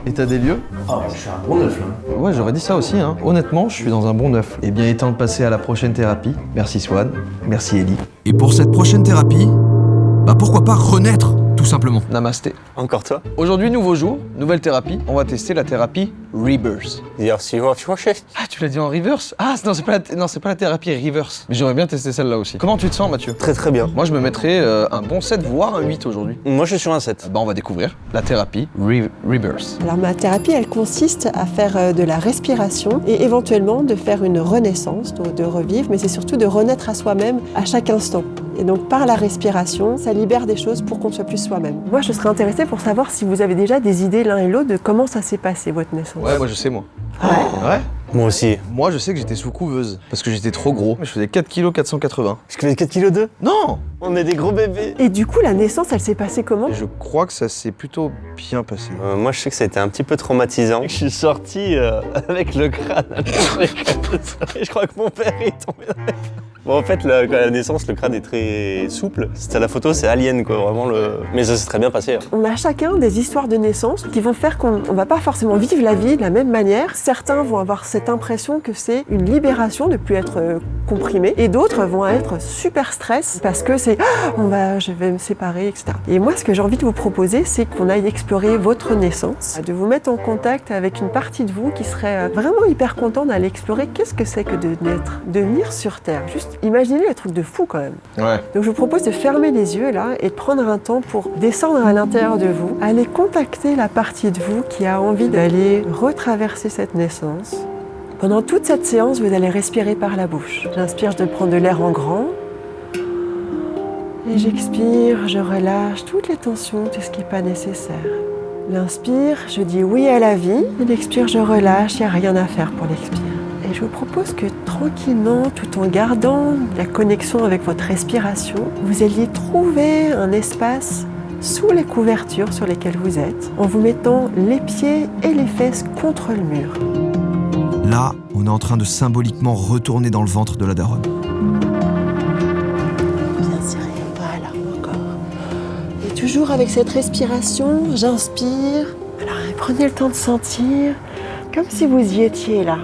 des lieux. Ah, je suis un bon neuf là. Ouais, j'aurais dit ça aussi, hein. Honnêtement, je suis dans un bon neuf. Et bien, il est temps de passer à la prochaine thérapie. Merci Swan, merci Ellie. Et pour cette prochaine thérapie, bah pourquoi pas renaître, tout simplement. Namasté. Encore toi? Aujourd'hui, nouveau jour, nouvelle thérapie. On va tester la thérapie Rebirth. Ah, tu l'as dit en reverse? Ah, non, c'est pas la thérapie reverse. Mais j'aimerais bien tester celle-là aussi. Comment tu te sens, Mathieu? Très très bien. Moi, je me mettrais un bon 7, voire un 8 aujourd'hui. Moi, je suis sur un 7. Bah, on va découvrir la thérapie Rebirth. Alors, ma thérapie, elle consiste à faire de la respiration et éventuellement de faire une renaissance, donc de revivre, mais c'est surtout de renaître à soi-même à chaque instant. Et donc, par la respiration, ça libère des choses pour qu'on soit plus soi-même. Moi, je serais intéressée pour savoir si vous avez déjà des idées l'un et l'autre de comment ça s'est passé, votre naissance. Ouais, moi, je sais, moi. Ouais. Moi aussi. Moi, je sais que j'étais sous couveuse, parce que j'étais trop gros. Je faisais 4 kg 480. Je faisais 4 kg 2? Non! On est des gros bébés. Et du coup, la naissance, elle s'est passée comment? Et je crois que ça s'est plutôt bien passé. Moi, je sais que ça a été un petit peu traumatisant. Je suis sorti avec le crâne. Et je crois que mon père est tombé dans la... Bon, en fait, à la naissance, le crâne est très souple. C'était la photo, c'est alien, quoi, vraiment le... Mais ça s'est très bien passé. On a chacun des histoires de naissance qui vont faire qu'on va pas forcément vivre la vie de la même manière. Certains vont avoir cette impression que c'est une libération de ne plus être comprimé, et d'autres vont être super stress parce que c'est je vais me séparer, etc. Et moi, ce que j'ai envie de vous proposer, c'est qu'on aille explorer votre naissance, de vous mettre en contact avec une partie de vous qui serait vraiment hyper content d'aller explorer qu'est-ce que c'est que de naître, de venir sur Terre. Juste imaginez le truc de fou quand même. Ouais. Donc je vous propose de fermer les yeux là et de prendre un temps pour descendre à l'intérieur de vous, aller contacter la partie de vous qui a envie d'aller retraverser cette naissance. Pendant toute cette séance, vous allez respirer par la bouche. J'inspire, je prends de l'air en grand. Et j'expire, je relâche toutes les tensions, tout ce qui n'est pas nécessaire. L'inspire, je dis oui à la vie. Et l'expire, je relâche, il n'y a rien à faire pour l'expire. Et je vous propose que tranquillement, tout en gardant la connexion avec votre respiration, vous alliez trouver un espace sous les couvertures sur lesquelles vous êtes, en vous mettant les pieds et les fesses contre le mur. Là, on est en train de symboliquement retourner dans le ventre de la daronne. Bien serré, voilà, encore. Et toujours avec cette respiration, j'inspire. Alors prenez le temps de sentir comme si vous y étiez là,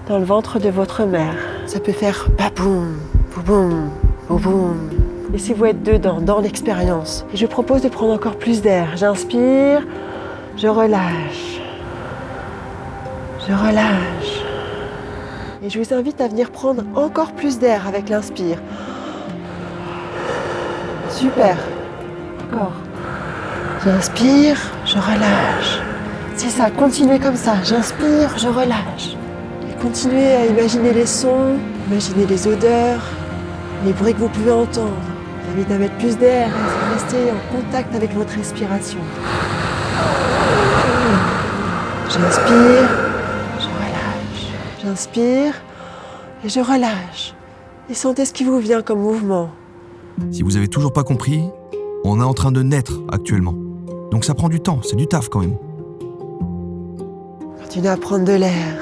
dans le ventre de votre mère. Ça peut faire baboum, bouboum, bouboum. Laissez-vous être dedans, dans l'expérience. Et je propose de prendre encore plus d'air. J'inspire, je relâche. Je relâche. Et je vous invite à venir prendre encore plus d'air avec l'inspire. Super. Encore. J'inspire, je relâche. C'est ça, continuez comme ça. J'inspire, je relâche. Et continuez à imaginer les sons, imaginer les odeurs, les bruits que vous pouvez entendre. Je vous invite à mettre plus d'air et rester en contact avec votre respiration. J'inspire, je relâche. J'inspire et je relâche. Et sentez ce qui vous vient comme mouvement. Si vous avez toujours pas compris, on est en train de naître actuellement. Donc ça prend du temps, c'est du taf quand même. Continuez à prendre de l'air.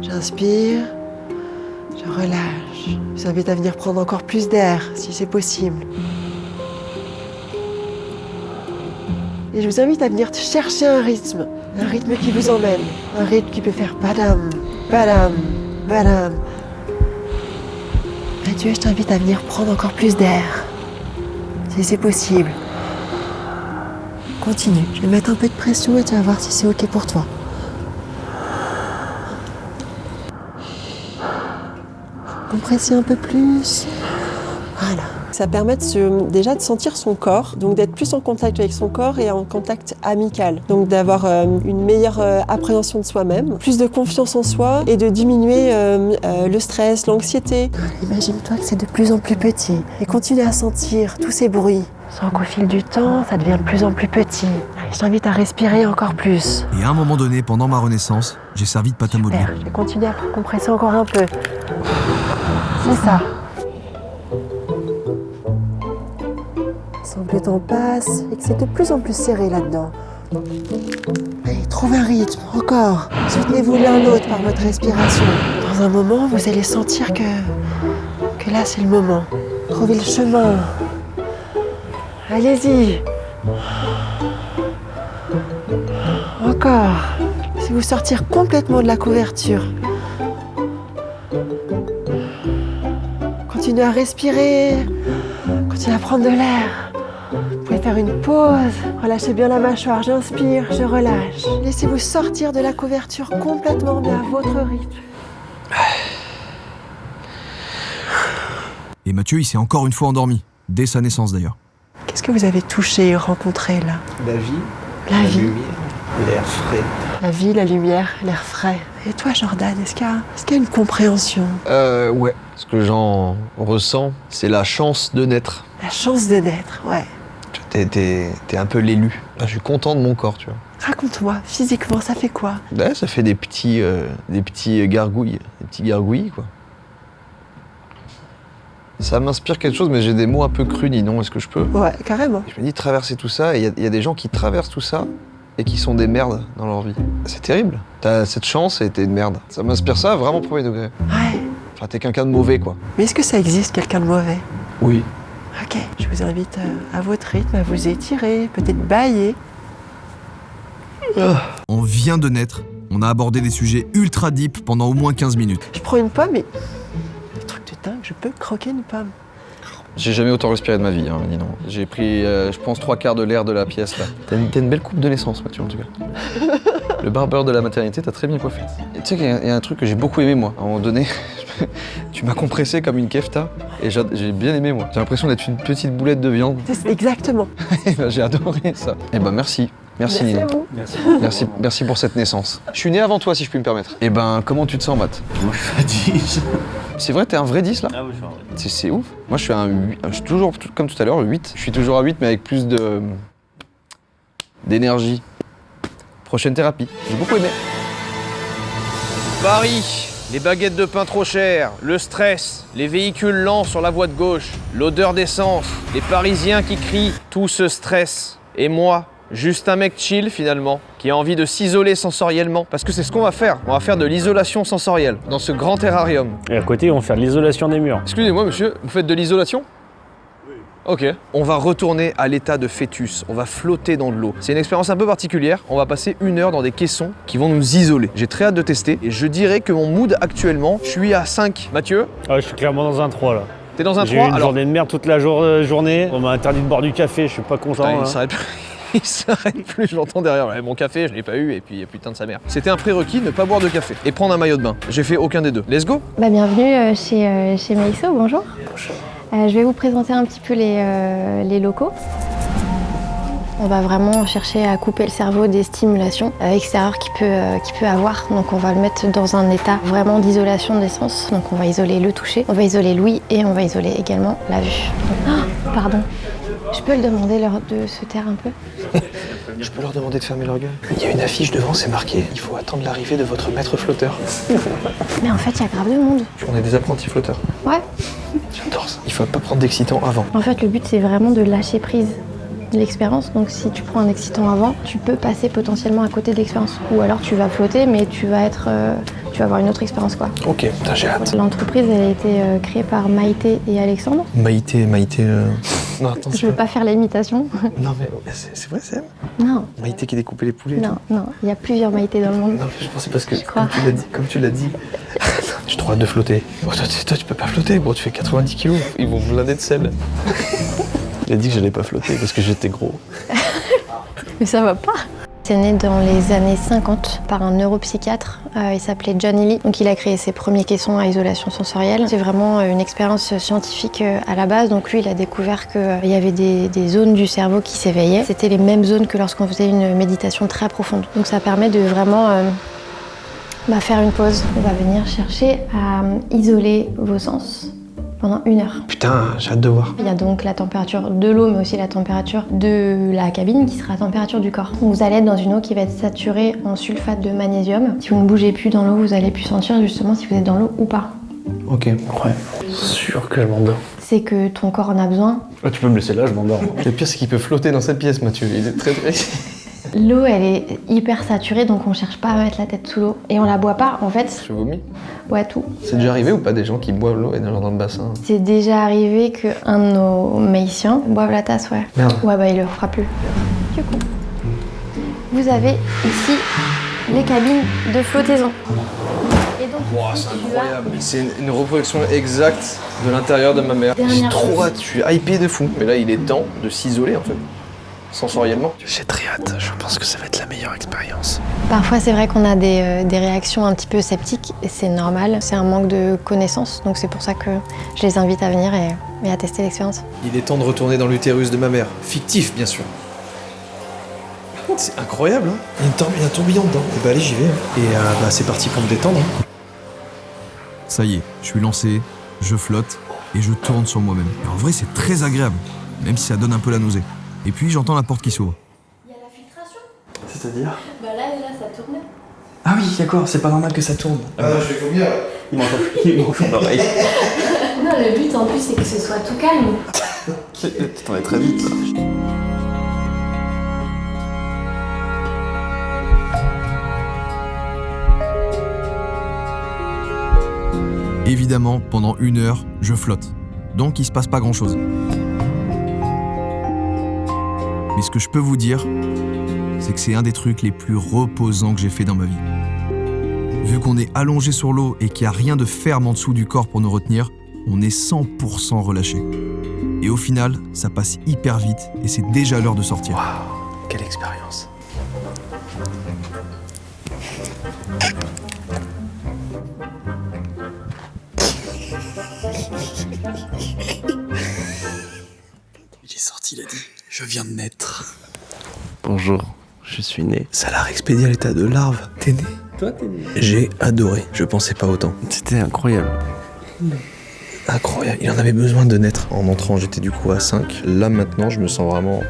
J'inspire, je relâche. Je vous invite à venir prendre encore plus d'air, si c'est possible. Et je vous invite à venir chercher un rythme qui vous emmène. Un rythme qui peut faire badam, badam, badam. Mathieu, je t'invite à venir prendre encore plus d'air, si c'est possible. Continue, je vais mettre un peu de pression et tu vas voir si c'est ok pour toi. Compressez un peu plus. Voilà. Ça permet déjà de sentir son corps, donc d'être plus en contact avec son corps et en contact amical. Donc d'avoir une meilleure appréhension de soi-même, plus de confiance en soi et de diminuer le stress, l'anxiété. Imagine-toi que c'est de plus en plus petit et continue à sentir tous ces bruits. Sans qu'au fil du temps, ça devient de plus en plus petit. Je t'invite à respirer encore plus. Et à un moment donné, pendant ma renaissance, j'ai servi de pâte à modeler. Je vais continuer à compresser encore un peu. C'est ça. Sans que le temps passe et que c'est de plus en plus serré là-dedans. Allez, trouvez un rythme, encore. Soutenez-vous l'un l'autre par votre respiration. Dans un moment, vous allez sentir que là, c'est le moment. Trouvez le chemin. Allez-y. Encore. Laissez-vous sortir complètement de la couverture. Continuez à respirer. Continuez à prendre de l'air. Vous pouvez faire une pause. Relâchez bien la mâchoire. J'inspire, je relâche. Laissez-vous sortir de la couverture complètement, mais à votre rythme. Et Mathieu, il s'est encore une fois endormi, dès sa naissance d'ailleurs. Qu'est-ce que vous avez touché et rencontré là? La vie, la lumière, l'air frais. La vie, la lumière, l'air frais. Et toi, Jordan, est-ce qu'il y a une compréhension? Ouais. Ce que j'en ressens, c'est la chance de naître. La chance de naître, ouais. T'es un peu l'élu. Je suis content de mon corps, tu vois. Raconte-moi, physiquement, ça fait quoi? Ouais, ça fait des petits gargouilles. Des petits gargouillis, quoi. Ça m'inspire quelque chose, mais j'ai des mots un peu crus, dis non, est-ce que je peux? Ouais, carrément. Je me dis traverser tout ça, et il y a des gens qui traversent tout ça et qui sont des merdes dans leur vie. C'est terrible. T'as cette chance et t'es une merde. Ça m'inspire ça vraiment premier degré. Ouais. Enfin, t'es quelqu'un de mauvais, quoi. Mais est-ce que ça existe, quelqu'un de mauvais? Oui. Ok, je vous invite à votre rythme, à vous étirer, peut-être bâiller. On vient de naître, on a abordé des sujets ultra deep pendant au moins 15 minutes. Je prends une pomme et... Truc de dingue, je peux croquer une pomme. J'ai jamais autant respiré de ma vie, hein, dis non. J'ai pris, je pense, 3/4 de l'air de la pièce, là. T'as une belle coupe de naissance, Mathieu, en tout cas. Le barbeur de la maternité, t'as très bien coiffé. Et tu sais qu'il y a un truc que j'ai beaucoup aimé, moi. À un moment donné, tu m'as compressé comme une kefta, et j'ai bien aimé, moi. J'ai l'impression d'être une petite boulette de viande. Exactement. J'ai adoré ça. Et ben merci. Merci Nino. À vous. Merci pour cette naissance. Je suis né avant toi, si je puis me permettre. Et ben, comment tu te sens, Matt? Moi, je suis à 10. C'est vrai, t'es un vrai 10 là? Ah oui, je suis un vrai 10. C'est ouf. Moi, je suis un 8. Je suis toujours, comme tout à l'heure, 8. Je suis toujours à 8, mais avec plus d'énergie. Prochaine thérapie. J'ai beaucoup aimé. Paris, les baguettes de pain trop chères, le stress, les véhicules lents sur la voie de gauche, l'odeur d'essence, les Parisiens qui crient, tout ce stress. Et moi, juste un mec chill finalement, qui a envie de s'isoler sensoriellement. Parce que c'est ce qu'on va faire. On va faire de l'isolation sensorielle dans ce grand terrarium. Et à côté, on va faire de l'isolation des murs. Excusez-moi monsieur, vous faites de l'isolation? Ok. On va retourner à l'état de fœtus. On va flotter dans de l'eau. C'est une expérience un peu particulière. On va passer 1 heure dans des caissons qui vont nous isoler. J'ai très hâte de tester et je dirais que mon mood actuellement, je suis à 5. Mathieu? Ah, je suis clairement dans un 3 là. T'es dans un 3? J'ai eu une journée de merde toute la journée. On m'a interdit de boire du café, je suis pas content. Putain, là. il s'arrête plus. Il s'arrête plus, je l'entends derrière. Ouais, mon café, je l'ai pas eu et puis putain de sa mère. C'était un prérequis de ne pas boire de café et prendre un maillot de bain. J'ai fait aucun des deux. Let's go. Bah, bienvenue chez Maïso, bonjour. Je vais vous présenter un petit peu les locaux. On va vraiment chercher à couper le cerveau des stimulations extérieures qu'il peut avoir. Donc on va le mettre dans un état vraiment d'isolation des sens. Donc on va isoler le toucher, on va isoler l'ouïe et on va isoler également la vue. Oh, pardon. Je peux le demander de se taire un peu? Je peux leur demander de fermer leur gueule. Il y a une affiche devant, c'est marqué « Il faut attendre l'arrivée de votre maître flotteur ». Mais en fait, il y a grave de monde. On est des apprentis flotteurs. Ouais. J'adore ça. Il faut pas prendre d'excitant avant. En fait, le but, c'est vraiment de lâcher prise de l'expérience. Donc si tu prends un excitant avant, tu peux passer potentiellement à côté de l'expérience. Ou alors tu vas flotter, mais tu vas avoir une autre expérience, quoi. Ok, j'ai hâte. L'entreprise, elle a été créée par Maïté et Alexandre. Maïté... Non, attends. Je veux pas faire l'imitation. Non mais c'est vrai, c'est elle? Non. Maïté qui découpait les poulets. Non, il y a plusieurs Maïté dans le monde. Non mais je pensais parce que, comme tu l'as dit, j'ai trop hâte de flotter. Bon, toi tu peux pas flotter, bon tu fais 90 kilos, ils vont blinder de sel. Il a dit que j'allais pas flotter parce que j'étais gros. Mais ça va pas. C'est né dans les années 50 par un neuropsychiatre, il s'appelait John Ely. Donc il a créé ses premiers caissons à isolation sensorielle. C'est vraiment une expérience scientifique à la base. Donc lui, il a découvert qu'il y avait des zones du cerveau qui s'éveillaient. C'était les mêmes zones que lorsqu'on faisait une méditation très profonde. Donc ça permet de vraiment faire une pause. On va venir chercher à isoler vos sens pendant 1 heure. Putain, j'ai hâte de voir. Il y a donc la température de l'eau, mais aussi la température de la cabine qui sera la température du corps. Vous allez être dans une eau qui va être saturée en sulfate de magnésium. Si vous ne bougez plus dans l'eau, vous allez plus sentir justement si vous êtes dans l'eau ou pas. Ok, ouais. Sûr que je m'endors. C'est que ton corps en a besoin. Ah, tu peux me laisser là, je m'endors. Le pire, c'est qu'il peut flotter dans cette pièce, Mathieu. Il est très. L'eau, elle est hyper saturée, donc on cherche pas à mettre la tête sous l'eau. Et on la boit pas, en fait. Tu vomis? Ouais, tout. C'est déjà arrivé ou pas des gens qui boivent l'eau et dans le bassin? C'est déjà arrivé qu'un de nos Maïtiens boive la tasse, ouais. Merde. Ouais, bah il le fera plus. Du coup, vous avez ici les cabines de flottaison. Et donc, wow, c'est incroyable. C'est une reproduction exacte de l'intérieur de ma mère. J'ai trop hâte, je suis hypé de fou. Mais là, il est temps de s'isoler en fait. Sensoriellement. J'ai très hâte, je pense que ça va être la meilleure expérience. Parfois, c'est vrai qu'on a des réactions un petit peu sceptiques, et c'est normal, c'est un manque de connaissances, donc c'est pour ça que je les invite à venir et à tester l'expérience. Il est temps de retourner dans l'utérus de ma mère. Fictif, bien sûr. C'est incroyable, hein. Il y a un tourbillon dedans. Et bah allez, j'y vais. Et c'est parti pour me détendre. Ça y est, je suis lancé, je flotte et je tourne sur moi-même. Et en vrai, c'est très agréable, même si ça donne un peu la nausée. Et puis j'entends la porte qui s'ouvre. Il y a la filtration. C'est-à-dire? Bah là, ça tournait. Ah oui, d'accord, c'est pas normal que ça tourne. Ah non, je vais vomir. Il m'entend pareil. Non, le but en plus, c'est que ce soit tout calme. T'en es très vite là. Évidemment, pendant 1 heure, je flotte. Donc il se passe pas grand-chose. Mais ce que je peux vous dire, c'est que c'est un des trucs les plus reposants que j'ai fait dans ma vie. Vu qu'on est allongé sur l'eau et qu'il n'y a rien de ferme en dessous du corps pour nous retenir, on est 100% relâché. Et au final, ça passe hyper vite et c'est déjà l'heure de sortir. Waouh, quelle expérience. Il est sorti, il a dit « Je viens de naître ». Bonjour, je suis né. Ça l'a expédié à l'état de larve. T'es né? Toi, t'es né. J'ai adoré, je pensais pas autant. C'était incroyable. Incroyable, il en avait besoin de naître. En entrant, j'étais du coup à 5. Là maintenant, je me sens vraiment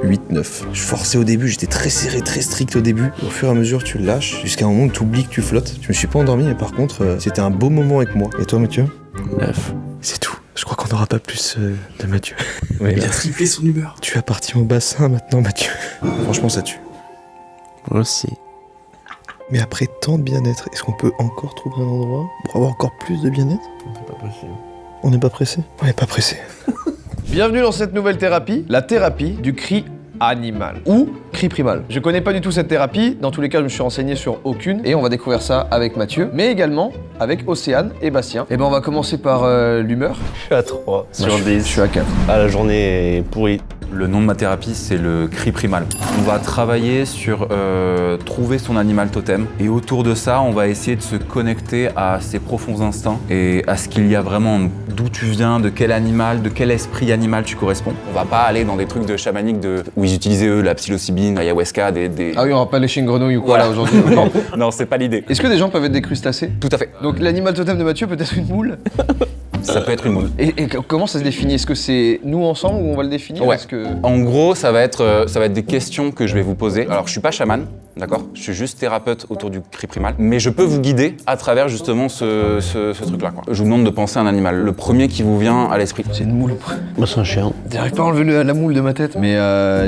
8-9. Je forçais au début, j'étais très serré, très strict au début. Au fur et à mesure, tu le lâches, jusqu'à un moment où tu oublies que tu flottes. Je me suis pas endormi, mais par contre, c'était un beau moment avec moi. Et toi, Mathieu? 9. C'est tout. Je crois qu'on n'aura pas plus de Mathieu. Oui, il a triplé son humeur. Tu appartiens au bassin maintenant, Mathieu. Franchement, ça tue. Moi aussi. Mais après tant de bien-être, est-ce qu'on peut encore trouver un endroit pour avoir encore plus de bien-être? C'est pas possible. On n'est pas pressé? On n'est pas pressé. Bienvenue dans cette nouvelle thérapie, la thérapie du cri animal ou cri primal. Je connais pas du tout cette thérapie, dans tous les cas je me suis renseigné sur aucune et on va découvrir ça avec Mathieu, mais également avec Océane et Bastien. Et ben on va commencer par l'humeur. Je suis à 3 sur 10. Je suis à 4. Ah, la journée est pourrie. Le nom de ma thérapie, c'est le cri primal. On va travailler sur trouver son animal totem. Et autour de ça, on va essayer de se connecter à ses profonds instincts et à ce qu'il y a vraiment, d'où tu viens, de quel animal, de quel esprit animal tu corresponds. On va pas aller dans des trucs de chamanique où ils utilisaient eux la psilocybine, l'ayahuasca, des... Ah oui, on va pas lécher une grenouille ou quoi là aujourd'hui. Non, non, c'est pas l'idée. Est-ce que des gens peuvent être des crustacés? Tout à fait. Donc l'animal totem de Mathieu peut être une moule? Ça peut être une moule. Et comment ça se définit? Est-ce que c'est nous ensemble ou on va le définir? Ouais. Que... En gros, ça va être des questions que je vais vous poser. Alors, je suis pas chaman, d'accord? Je suis juste thérapeute autour du cri primal. Mais je peux vous guider à travers justement ce truc-là, quoi. Je vous demande de penser à un animal. Le premier qui vous vient à l'esprit. C'est une moule. Moi, c'est un chien. J'arrive pas à enlever la moule de ma tête, mais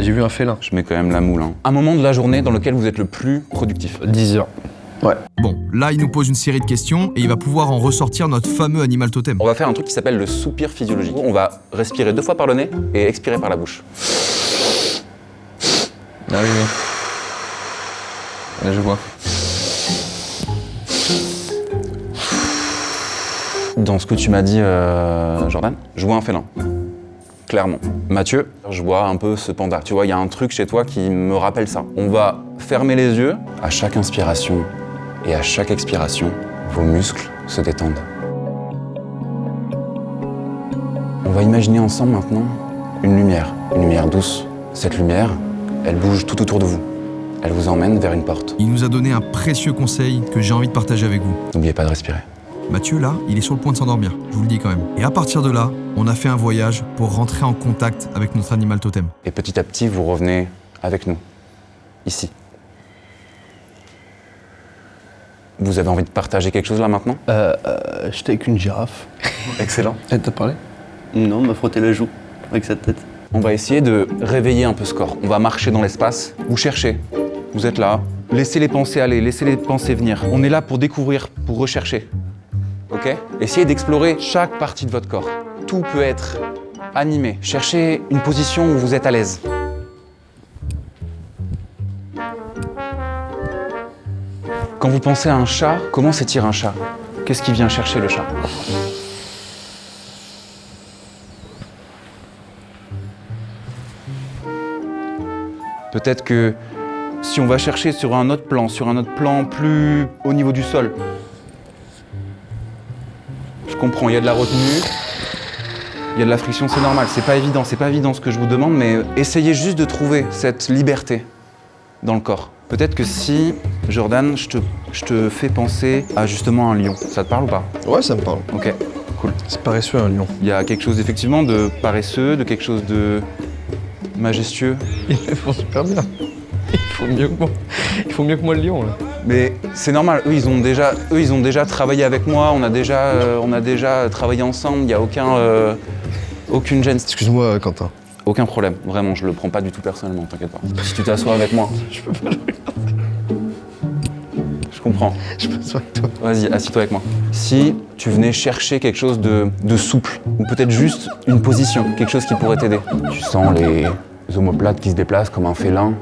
j'ai vu un félin. Je mets quand même la moule. Hein. Un moment de la journée dans lequel vous êtes le plus productif. 10 heures. Ouais. Bon, là, il nous pose une série de questions et il va pouvoir en ressortir notre fameux animal totem. On va faire un truc qui s'appelle le soupir physiologique. On va respirer 2 fois par le nez et expirer par la bouche. Ah oui, oui. Là, je vois. Dans ce que tu m'as dit, Jordan, je vois un félin. Clairement. Mathieu, je vois un peu ce panda. Tu vois, il y a un truc chez toi qui me rappelle ça. On va fermer les yeux. À chaque inspiration et à chaque expiration, vos muscles se détendent. On va imaginer ensemble maintenant une lumière douce. Cette lumière, elle bouge tout autour de vous. Elle vous emmène vers une porte. Il nous a donné un précieux conseil que j'ai envie de partager avec vous. N'oubliez pas de respirer. Mathieu, là, il est sur le point de s'endormir, je vous le dis quand même. Et à partir de là, on a fait un voyage pour rentrer en contact avec notre animal totem. Et petit à petit, vous revenez avec nous, ici. Vous avez envie de partager quelque chose là maintenant? J'étais avec une girafe. Excellent. Elle t'a parlé? Non, on m'a frotté la joue avec sa tête. On va essayer de réveiller un peu ce corps. On va marcher dans l'espace. Vous cherchez. Vous êtes là. Laissez les pensées aller, laissez les pensées venir. On est là pour découvrir, pour rechercher. Ok? Essayez d'explorer chaque partie de votre corps. Tout peut être animé. Cherchez une position où vous êtes à l'aise. Quand vous pensez à un chat, comment s'étire un chat? Qu'est-ce qui vient chercher le chat? Peut-être que si on va chercher sur un autre plan plus au niveau du sol. Je comprends, il y a de la retenue, il y a de la friction, c'est normal, c'est pas évident ce que je vous demande, mais essayez juste de trouver cette liberté dans le corps. Peut-être que si, Jordan, je te fais penser à justement un lion, ça te parle ou pas? Ouais, ça me parle. Ok, cool. C'est paresseux un lion. Il y a quelque chose effectivement de paresseux, de quelque chose de majestueux. Ils le font super bien. Il faut mieux que moi le lion là. Mais c'est normal, eux ils ont déjà travaillé avec moi, on a déjà travaillé ensemble, il n'y a aucune gêne. Excuse-moi Quentin. Aucun problème, vraiment, je le prends pas du tout personnellement, t'inquiète pas. Si tu t'assois avec moi. Je peux pas le regarder. Je comprends. Je m'assois avec toi. Vas-y, assis-toi avec moi. Si tu venais chercher quelque chose de souple, ou peut-être juste une position, quelque chose qui pourrait t'aider. Tu sens les omoplates qui se déplacent comme un félin.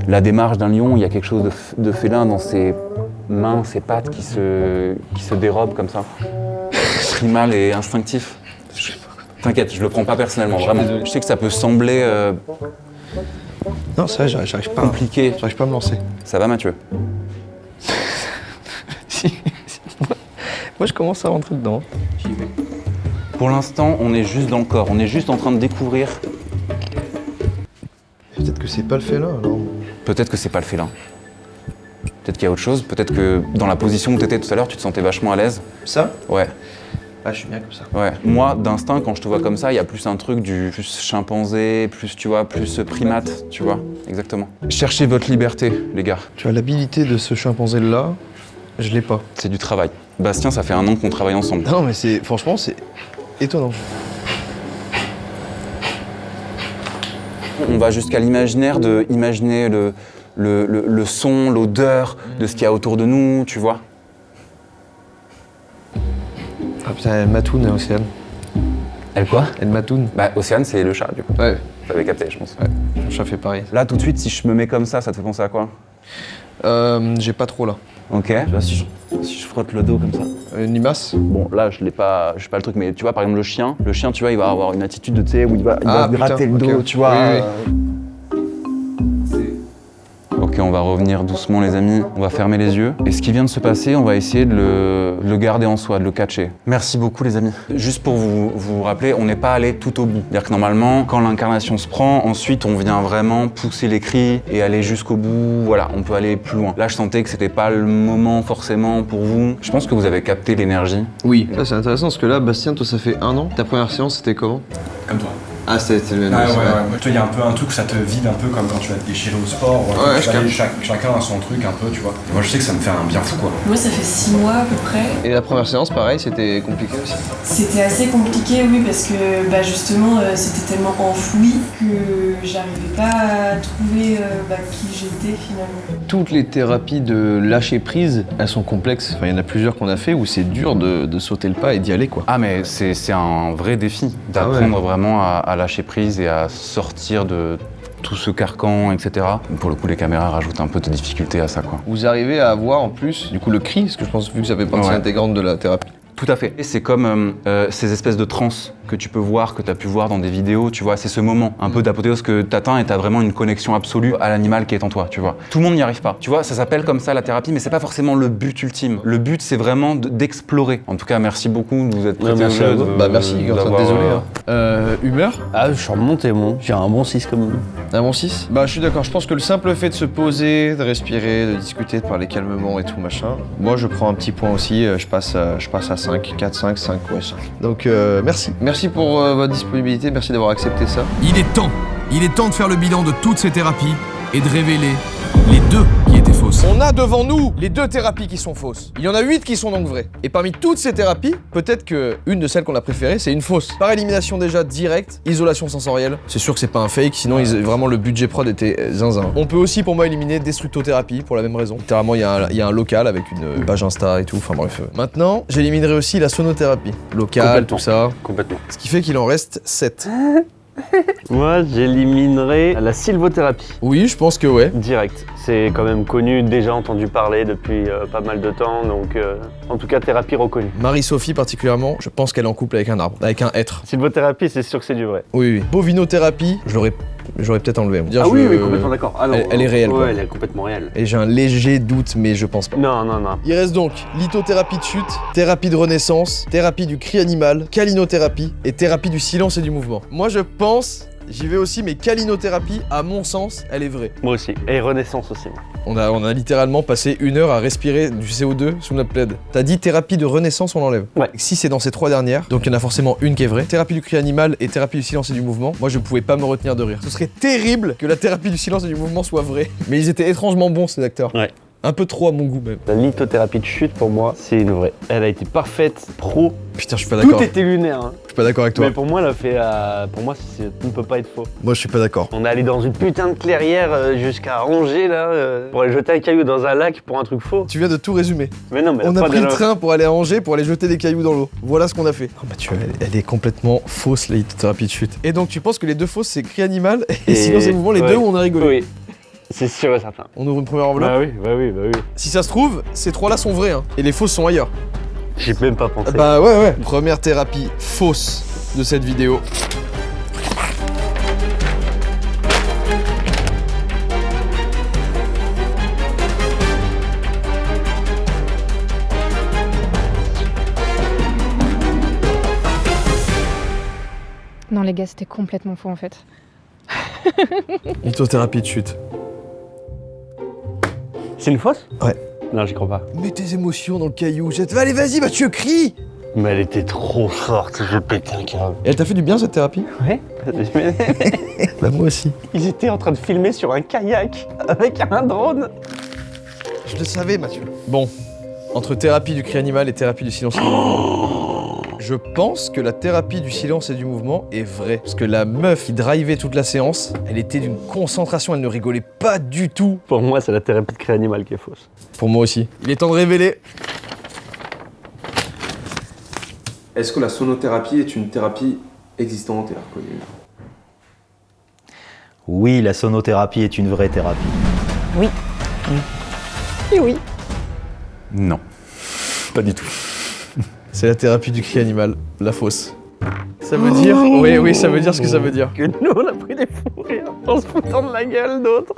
La démarche d'un lion, il y a quelque chose de félin dans ses mains, ses pattes qui se dérobent comme ça. Primal et instinctif. T'inquiète, je le prends pas personnellement, vraiment. Je sais que ça peut sembler non, c'est vrai, j'arrive pas. Compliqué. J'arrive pas à me lancer. Ça va, Mathieu? Si. Moi, je commence à rentrer dedans. J'y vais. Pour l'instant, on est juste dans le corps. On est juste en train de découvrir. Peut-être que c'est pas le félin, alors. Peut-être que c'est pas le félin. Peut-être qu'il y a autre chose. Peut-être que dans la position où t'étais tout à l'heure, tu te sentais vachement à l'aise. Ça? Ouais. Ah, je suis bien comme ça. Ouais. Moi, d'instinct, quand je te vois comme ça, il y a plus un truc du plus chimpanzé, plus, tu vois, plus primate, tu vois. Exactement. Cherchez votre liberté, les gars. Tu as l'habilité de ce chimpanzé-là, je l'ai pas. C'est du travail. Bastien, ça fait 1 an qu'on travaille ensemble. Non, mais franchement, c'est étonnant. On va jusqu'à l'imaginaire de imaginer le son, l'odeur de ce qu'il y a autour de nous, tu vois. Ah putain, Matoun et Océane. Elle quoi? Elle matoune. Bah, Océane, c'est le chat, du coup. Ouais. T'avais capté, je pense. Ouais, le chat fait pareil. Là, tout de suite, si je me mets comme ça te fait penser à quoi? J'ai pas trop là. Ok. Tu vois, si je frotte le dos comme ça. Une limace? Bon, là, j'ai pas le truc, mais tu vois, par exemple, le chien, tu vois, il va avoir une attitude de, tu sais, où il va se gratter le dos, tu vois. Oui, oui. Ok, on va revenir doucement, les amis. On va fermer les yeux. Et ce qui vient de se passer, on va essayer de le garder en soi, de le catcher. Merci beaucoup, les amis. Juste pour vous rappeler, on n'est pas allé tout au bout. C'est-à-dire que normalement, quand l'incarnation se prend, ensuite, on vient vraiment pousser les cris et aller jusqu'au bout. Voilà, on peut aller plus loin. Là, je sentais que c'était pas le moment forcément pour vous. Je pense que vous avez capté l'énergie. Oui. Ça, c'est intéressant parce que là, Bastien, toi, ça fait 1 an. Ta première séance, c'était comment? Comme toi. Ah, c'était le même. Ah ouais. Toi, il y a un peu un truc, ça te vide un peu comme quand tu vas te déchirer au sport. Ouais, chacun a son truc un peu, tu vois. Et moi, je sais que ça me fait un bien fou, quoi. Moi, ça fait 6 mois à peu près. Et la première séance, pareil, c'était compliqué aussi? C'était assez compliqué, oui, parce que justement, c'était tellement enfoui que j'arrivais pas à trouver qui j'étais finalement. Toutes les thérapies de lâcher prise, elles sont complexes. Enfin, il y en a plusieurs qu'on a fait où c'est dur de sauter le pas et d'y aller, quoi. Ah, mais c'est un vrai défi d'apprendre vraiment à lâcher prise et à sortir de tout ce carcan, etc. Pour le coup, les caméras rajoutent un peu de difficulté à ça, quoi. Vous arrivez à avoir en plus, du coup, le cri, parce que je pense vu que ça fait partie intégrante de la thérapie. Tout à fait. Et c'est comme ces espèces de transes que tu peux voir, que tu as pu voir dans des vidéos, tu vois. C'est ce moment un peu d'apothéose que tu atteins et tu as vraiment une connexion absolue à l'animal qui est en toi, tu vois. Tout le monde n'y arrive pas. Tu vois, ça s'appelle comme ça la thérapie, mais c'est pas forcément le but ultime. Le but, c'est vraiment d'explorer. En tout cas, merci beaucoup de vous être prêté Merci à vous. Merci, désolé. Humeur? Ah, je suis remonté, moi. J'ai un bon 6 comme. Un bon 6? Bah, je suis d'accord. Je pense que le simple fait de se poser, de respirer, de discuter, de parler calmement et tout machin. Moi, je prends un petit point aussi. Je passe à 5, 4, 5, 5, ouais, 5. Donc, merci. Merci pour votre disponibilité. Merci d'avoir accepté ça. Il est temps de faire le bilan de toutes ces thérapies et de révéler les 2 qui étaient fausses. On a devant nous les 2 thérapies qui sont fausses. Il y en a 8 qui sont donc vraies. Et parmi toutes ces thérapies, peut-être que une de celles qu'on a préférées, c'est une fausse. Par élimination déjà directe, isolation sensorielle. C'est sûr que c'est pas un fake, sinon vraiment le budget prod était zinzin. On peut aussi pour moi éliminer destructothérapie pour la même raison. Littéralement, il y a un local avec une page Insta et tout, enfin bref. Maintenant, j'éliminerai aussi la sonothérapie. Local, tout ça. Complètement. Ce qui fait qu'il en reste 7. Moi, j'éliminerais la sylvothérapie. Oui, je pense que ouais. Direct. C'est quand même connu, déjà entendu parler depuis pas mal de temps, donc en tout cas, thérapie reconnue. Marie-Sophie particulièrement, je pense qu'elle est en couple avec un arbre, avec un être. Sylvothérapie, c'est sûr que c'est du vrai. Oui. Bovinothérapie, j'aurais peut-être enlevé. Oui, complètement d'accord. Elle est réelle, quoi. Ouais, elle est complètement réelle. Et j'ai un léger doute, mais je pense pas. Non. Il reste donc lithothérapie de chute, thérapie de renaissance, thérapie du cri animal, calinothérapie et thérapie du silence et du mouvement. Moi, je pense, j'y vais aussi, mais calinothérapie, à mon sens, elle est vraie. Moi aussi. Et renaissance aussi. On a littéralement passé 1 heure à respirer du CO2 sous notre plaid. T'as dit thérapie de renaissance, on l'enlève. Ouais. Si c'est dans ces 3 dernières, donc il y en a forcément une qui est vraie. Thérapie du cri animal et thérapie du silence et du mouvement. Moi, je pouvais pas me retenir de rire. Ce serait terrible que la thérapie du silence et du mouvement soit vraie. Mais ils étaient étrangement bons, ces acteurs. Ouais. Un peu trop à mon goût même. La lithothérapie de chute, pour moi, c'est une vraie. Elle a été parfaite, pro. Putain, je suis pas d'accord. Tout était lunaire. Hein. Je suis pas d'accord avec toi. Mais pour moi, elle a fait. Pour moi, ça ne peut pas être faux. Moi, je suis pas d'accord. On est allé dans une putain de clairière jusqu'à Angers, là, pour aller jeter un caillou dans un lac pour un truc faux. Tu viens de tout résumer. Mais non, mais on a pris le train pour aller à Angers pour aller jeter des cailloux dans l'eau. Voilà ce qu'on a fait. Oh bah tu vois, elle est complètement fausse, la lithothérapie de chute. Et donc, tu penses que les 2 fausses, c'est cri animal et sinon c'est mouvement, les 2 où on a rigolé. Oui. C'est sûr et certain. On ouvre une première enveloppe. Bah oui. Si ça se trouve, ces 3 là sont vrais, hein, et les fausses sont ailleurs. J'y ai même pas pensé. Bah ouais. Première thérapie fausse de cette vidéo. Non les gars, c'était complètement faux en fait. Lithothérapie de chute. C'est une fausse? Ouais. Non, j'y crois pas. Mets tes émotions dans le caillou, jette. Allez, vas-y, tu cries. Mais elle était trop forte, je pétais un câble. Et elle t'a fait du bien cette thérapie? Ouais. Bah moi aussi. Ils étaient en train de filmer sur un kayak avec un drone. Je le savais, Mathieu. Bon, entre thérapie du cri animal et thérapie du silence et du mouvement, je pense que la thérapie du silence et du mouvement est vraie. Parce que la meuf qui drivait toute la séance, elle était d'une concentration, elle ne rigolait pas du tout. Pour moi, c'est la thérapie de cri animal qui est fausse. Pour moi aussi. Il est temps de révéler. Est-ce que la sonothérapie est une thérapie existante et la reconnue. Oui, la sonothérapie est une vraie thérapie. Oui. Et oui. Non, pas du tout. C'est la thérapie du cri animal, la fausse. Ça veut dire... Oui, ça veut dire ce que ça veut dire. Que nous, on a pris des fous rires en se foutant de la gueule d'autres.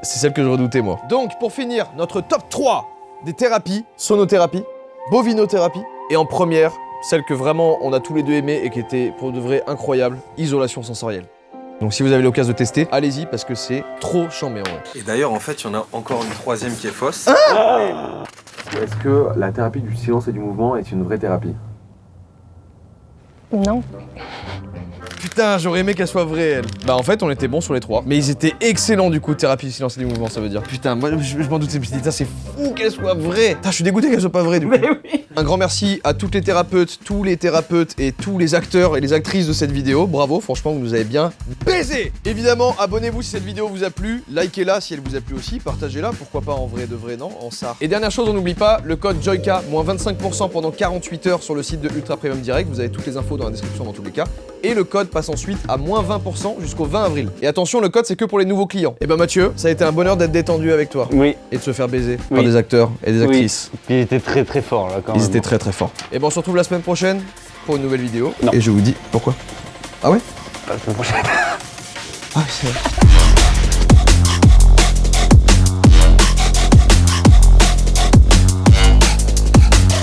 C'est celle que je redoutais, moi. Donc, pour finir, notre top 3 des thérapies, sonothérapie, bovinothérapie, et en première, celle que vraiment on a tous les deux aimé et qui était pour de vrai incroyable, isolation sensorielle. Donc si vous avez l'occasion de tester, allez-y parce que c'est trop chambé en vrai. Et d'ailleurs, en fait, il y en a encore une troisième qui est fausse. Est-ce que la thérapie du silence et du mouvement est une vraie thérapie? Non. Putain, j'aurais aimé qu'elle soit vraie, elle. Bah en fait, on était bons sur les trois. Mais ils étaient excellents du coup, thérapie du silence et du mouvement, ça veut dire. Putain, moi je m'en doutais, je me suis dit, putain, c'est fou qu'elle soit vraie. Putain, je suis dégoûté qu'elle soit pas vraie du coup. Mais oui. Un grand merci à toutes les thérapeutes, tous les thérapeutes et tous les acteurs et les actrices de cette vidéo. Bravo, franchement, vous nous avez bien baisé. Évidemment, abonnez-vous si cette vidéo vous a plu. Likez-la si elle vous a plu aussi. Partagez-la, pourquoi pas en vrai de vrai, non? En ça. Et dernière chose, on n'oublie pas, le code JOYKA, moins 25% pendant 48 heures sur le site de Ultra Premium Direct. Vous avez toutes les infos dans la description dans tous les cas. Et le code passe ensuite à moins 20% jusqu'au 20 avril. Et attention, le code c'est que pour les nouveaux clients. Et ben Mathieu, ça a été un bonheur d'être détendu avec toi. Oui. Et de se faire baiser par des acteurs et des actrices. Oui. Puis ils étaient très très forts là quand même. Ils étaient très très forts. Et ben on se retrouve la semaine prochaine pour une nouvelle vidéo. Non. Et je vous dis pourquoi. Ah ouais? La semaine prochaine. Ah c'est vrai.